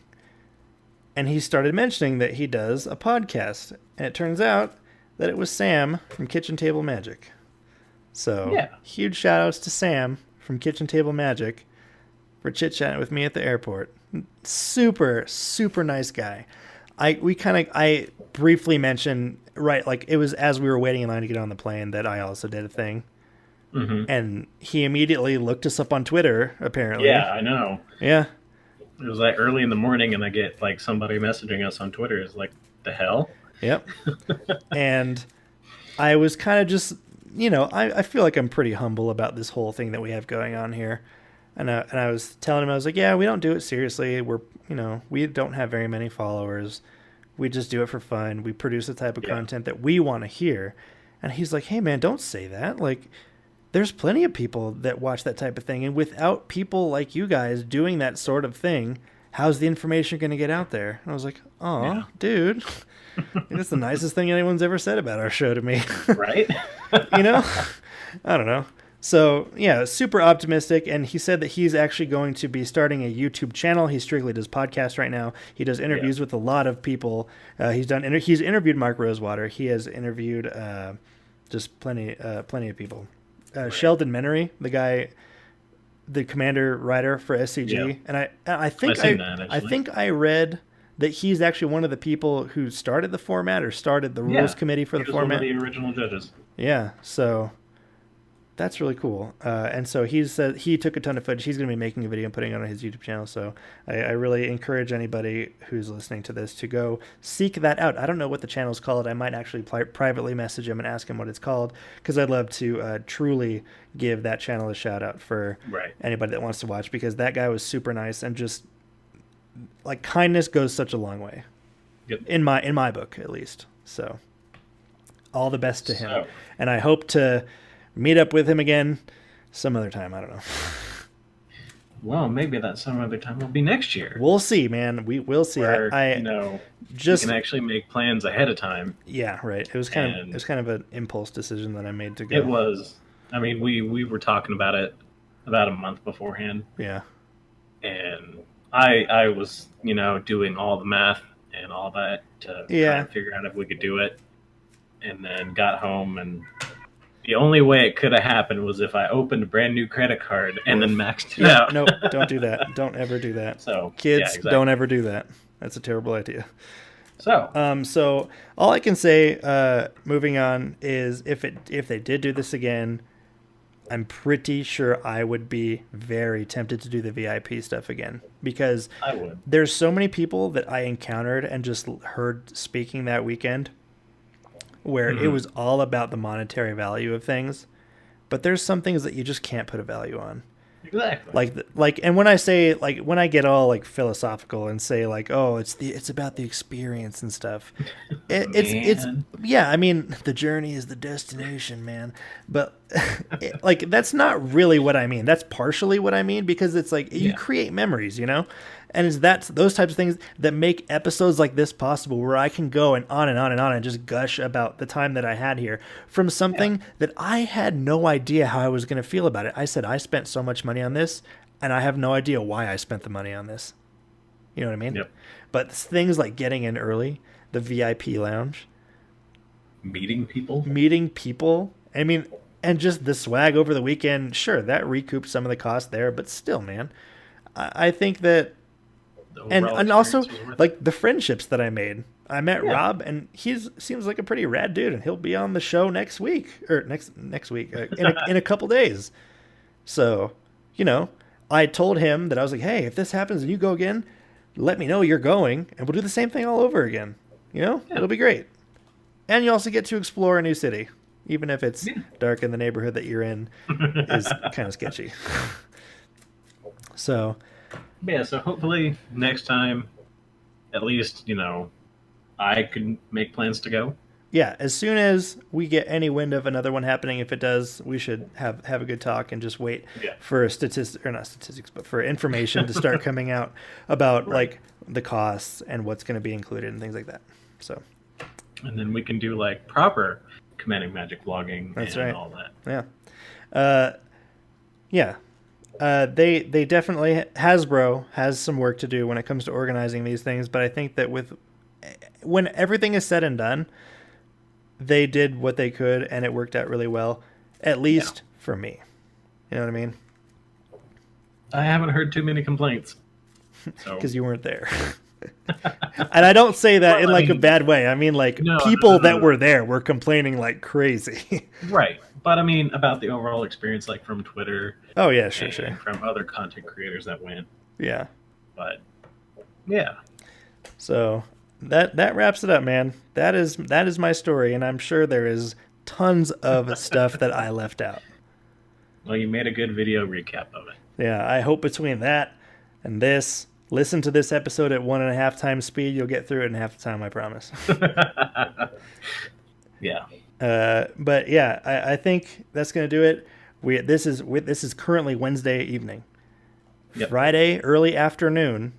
and he started mentioning that he does a podcast, and it turns out that it was Sam from Kitchen Table Magic. So huge shout outs to Sam from Kitchen Table Magic for chit chatting with me at the airport. Super, super nice guy. I briefly mentioned, like it was as we were waiting in line to get on the plane that I also did a thing. Mm-hmm. And he immediately looked us up on Twitter, apparently. Yeah, I know. Yeah. It was like early in the morning, and I get like somebody messaging us on Twitter. It's like, the hell? Yep. And I was kind of just, I feel like I'm pretty humble about this whole thing that we have going on here. And I was telling him, I was like, yeah, we don't do it seriously. We don't have very many followers. We just do it for fun. We produce the type of content that we want to hear. And he's like, hey, man, don't say that. Like, there's plenty of people that watch that type of thing. And without people like you guys doing that sort of thing, how's the information going to get out there? And I was like, oh, dude, that's the nicest thing anyone's ever said about our show to me. Right? I don't know. So, yeah, super optimistic. And he said that he's actually going to be starting a YouTube channel. He strictly does podcasts right now. He does interviews with a lot of people. He's interviewed Mark Rosewater. He has interviewed just plenty of people. Sheldon Menery, the commander writer for SCG, and I think I read that he's actually one of the people who started the format or started the rules committee for the format. One of the original judges. Yeah, so that's really cool. And so he took a ton of footage. He's going to be making a video and putting it on his YouTube channel. So I really encourage anybody who's listening to this to go seek that out. I don't know what the channel's called. I might actually privately message him and ask him what it's called, because I'd love to truly give that channel a shout out for anybody that wants to watch, because that guy was super nice, and just like kindness goes such a long way. Yep. In my book, at least. So all the best to him. And I hope to meet up with him again some other time. I don't know. Well, maybe that some other time will be next year. We'll see, man. We'll see. Where, you can actually make plans ahead of time. Yeah, right. It was kind of an impulse decision that I made to go. It was. I mean, we were talking about it about a month beforehand. Yeah. And I was, doing all the math and all that to try and figure out if we could do it. And then got home, and the only way it could have happened was if I opened a brand new credit card and then maxed it out. No, don't do that. Don't ever do that. So kids, don't ever do that. That's a terrible idea. So all I can say, moving on, is if they did do this again, I'm pretty sure I would be very tempted to do the VIP stuff again, because I would. There's so many people that I encountered and just heard speaking that weekend where it was all about the monetary value of things, but there's some things that you just can't put a value on. Exactly. And when I say, like, when I get all like philosophical and say like, oh, it's about the experience and stuff, it's I mean, the journey is the destination, man. But like, that's not really what I mean. That's partially what I mean, because it's like you create memories, and it's those types of things that make episodes like this possible, where I can go and on and on and on and just gush about the time that I had here from something that I had no idea how I was going to feel about it. I said, I spent so much money on this, and I have no idea why I spent the money on this. You know what I mean? Yep. But things like getting in early, the VIP lounge, meeting people. I mean, and just the swag over the weekend. Sure, that recouped some of the cost there, but still, man, I think that. And also, like, the friendships that I made. I met Rob, and seems like a pretty rad dude, and he'll be on the show next week, or next week, in a couple days. So, I told him that I was like, hey, if this happens and you go again, let me know you're going, and we'll do the same thing all over again. It'll be great. And you also get to explore a new city, even if it's dark and the neighborhood that you're in is kind of sketchy. So... Yeah, so hopefully next time, at least, I can make plans to go. yeah, as soon as we get any wind of another one happening, if it does, we should have a good talk and just wait for for information to start coming out about like the costs and what's going to be included and things like that. So, and then we can do like proper Commanding Magic vlogging and all that. Yeah. They definitely, Hasbro has some work to do when it comes to organizing these things, but I think that when everything is said and done, they did what they could and it worked out really well, at least for me. You know what I mean? I haven't heard too many complaints. Because you weren't there. And I don't say that in like a bad way. I mean, like, people that were there were complaining like crazy. Right. But I mean, about the overall experience, like from Twitter. Oh, yeah, sure. From other content creators that went. Yeah. But, yeah. So that wraps it up, man. That is my story, and I'm sure there is tons of stuff that I left out. Well, you made a good video recap of it. Yeah, I hope between that and this, listen to this episode at 1.5 times speed. You'll get through it in half the time, I promise. Yeah. But yeah, I think that's gonna do it. This is currently Wednesday evening. Yep. Friday early afternoon,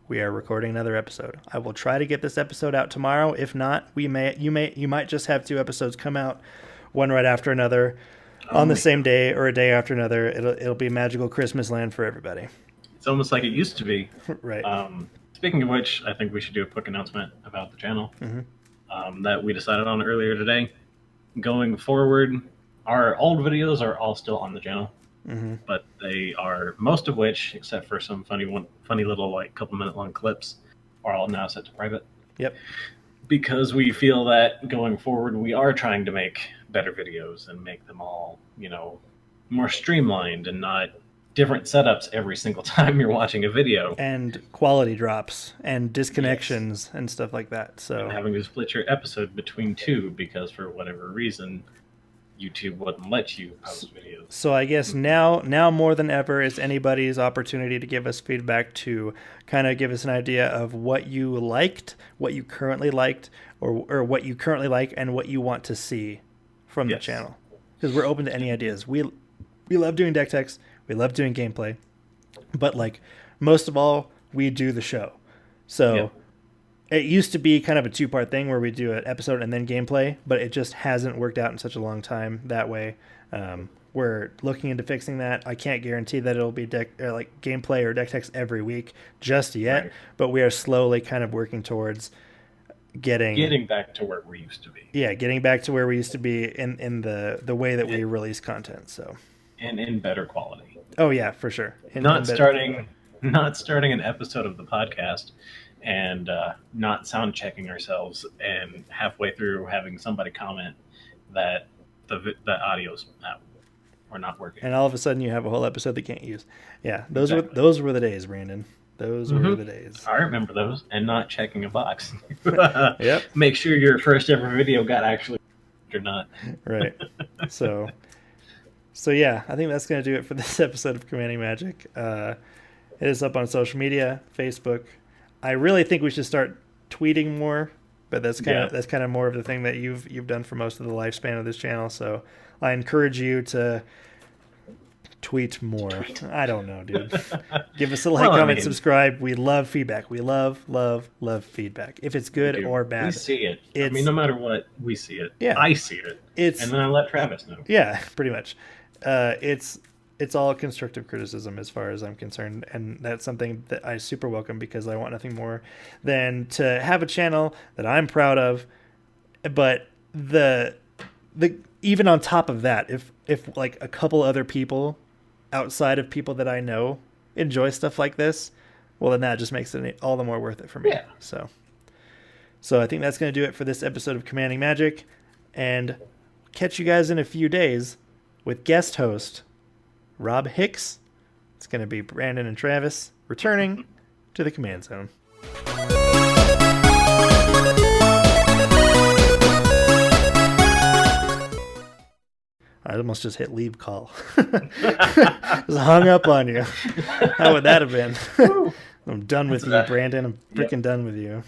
we are recording another episode. I will try to get this episode out tomorrow. If not, you might just have 2 episodes come out, one right after another, on the same day or a day after another. It'll be magical Christmas land for everybody. It's almost like it used to be. Right. Speaking of which, I think we should do a quick announcement about the channel that we decided on earlier today. Going forward, our old videos are all still on the channel, but they are, most of which, except for some funny little like couple-minute long clips, are all now set to private. Yep. Because we feel that going forward, we are trying to make better videos and make them all, more streamlined and not different setups every single time you're watching a video. And quality drops and disconnections and stuff like that. So and having to split your episode between 2 because for whatever reason, YouTube wouldn't let you post videos. So I guess now more than ever is anybody's opportunity to give us feedback, to kind of give us an idea of what you liked, what you currently liked, or what you currently like and what you want to see from the channel. Because we're open to any ideas. We love doing deck techs. We love doing gameplay, but like most of all, we do the show. So it used to be kind of a 2-part thing where we do an episode and then gameplay, but it just hasn't worked out in such a long time that way. We're looking into fixing that. I can't guarantee that it'll be gameplay or deck techs every week just yet, but we are slowly kind of working towards getting back to where we used to be. Yeah, getting back to where we used to be in the way that we release content. So. And in better quality. Oh yeah, for sure. Not starting an episode of the podcast and not sound checking ourselves and halfway through having somebody comment that the audio's out or not working. And all of a sudden you have a whole episode they can't use. Yeah, those were the days, Brandon. Those were the days. I remember those, and not checking a box. Yep. Make sure your first ever video got actually or not. Right. So yeah, I think that's going to do it for this episode of Commanding Magic. It is up on social media, Facebook. I really think we should start tweeting more, but that's kind of more of the thing that you've done for most of the lifespan of this channel. So I encourage you to tweet more. I don't know, dude. Give us a like, comment, subscribe. We love feedback. We love feedback. If it's good or bad. We see it. I mean, no matter what, we see it. Yeah. I see it. And then I let Travis know. Yeah, pretty much. It's all constructive criticism as far as I'm concerned, and that's something that I super welcome because I want nothing more than to have a channel that I'm proud of. But the even on top of that, if like a couple other people outside of people that I know enjoy stuff like this, well, then that just makes it all the more worth it for me. Yeah. So I think that's going to do it for this episode of Commanding Magic, and catch you guys in a few days with guest host Rob Hicks. It's going to be Brandon and Travis returning to the command zone. I almost just hit leave call. Just hung up on you. How would that have been? I'm done with you, Brandon. I'm freaking done with you.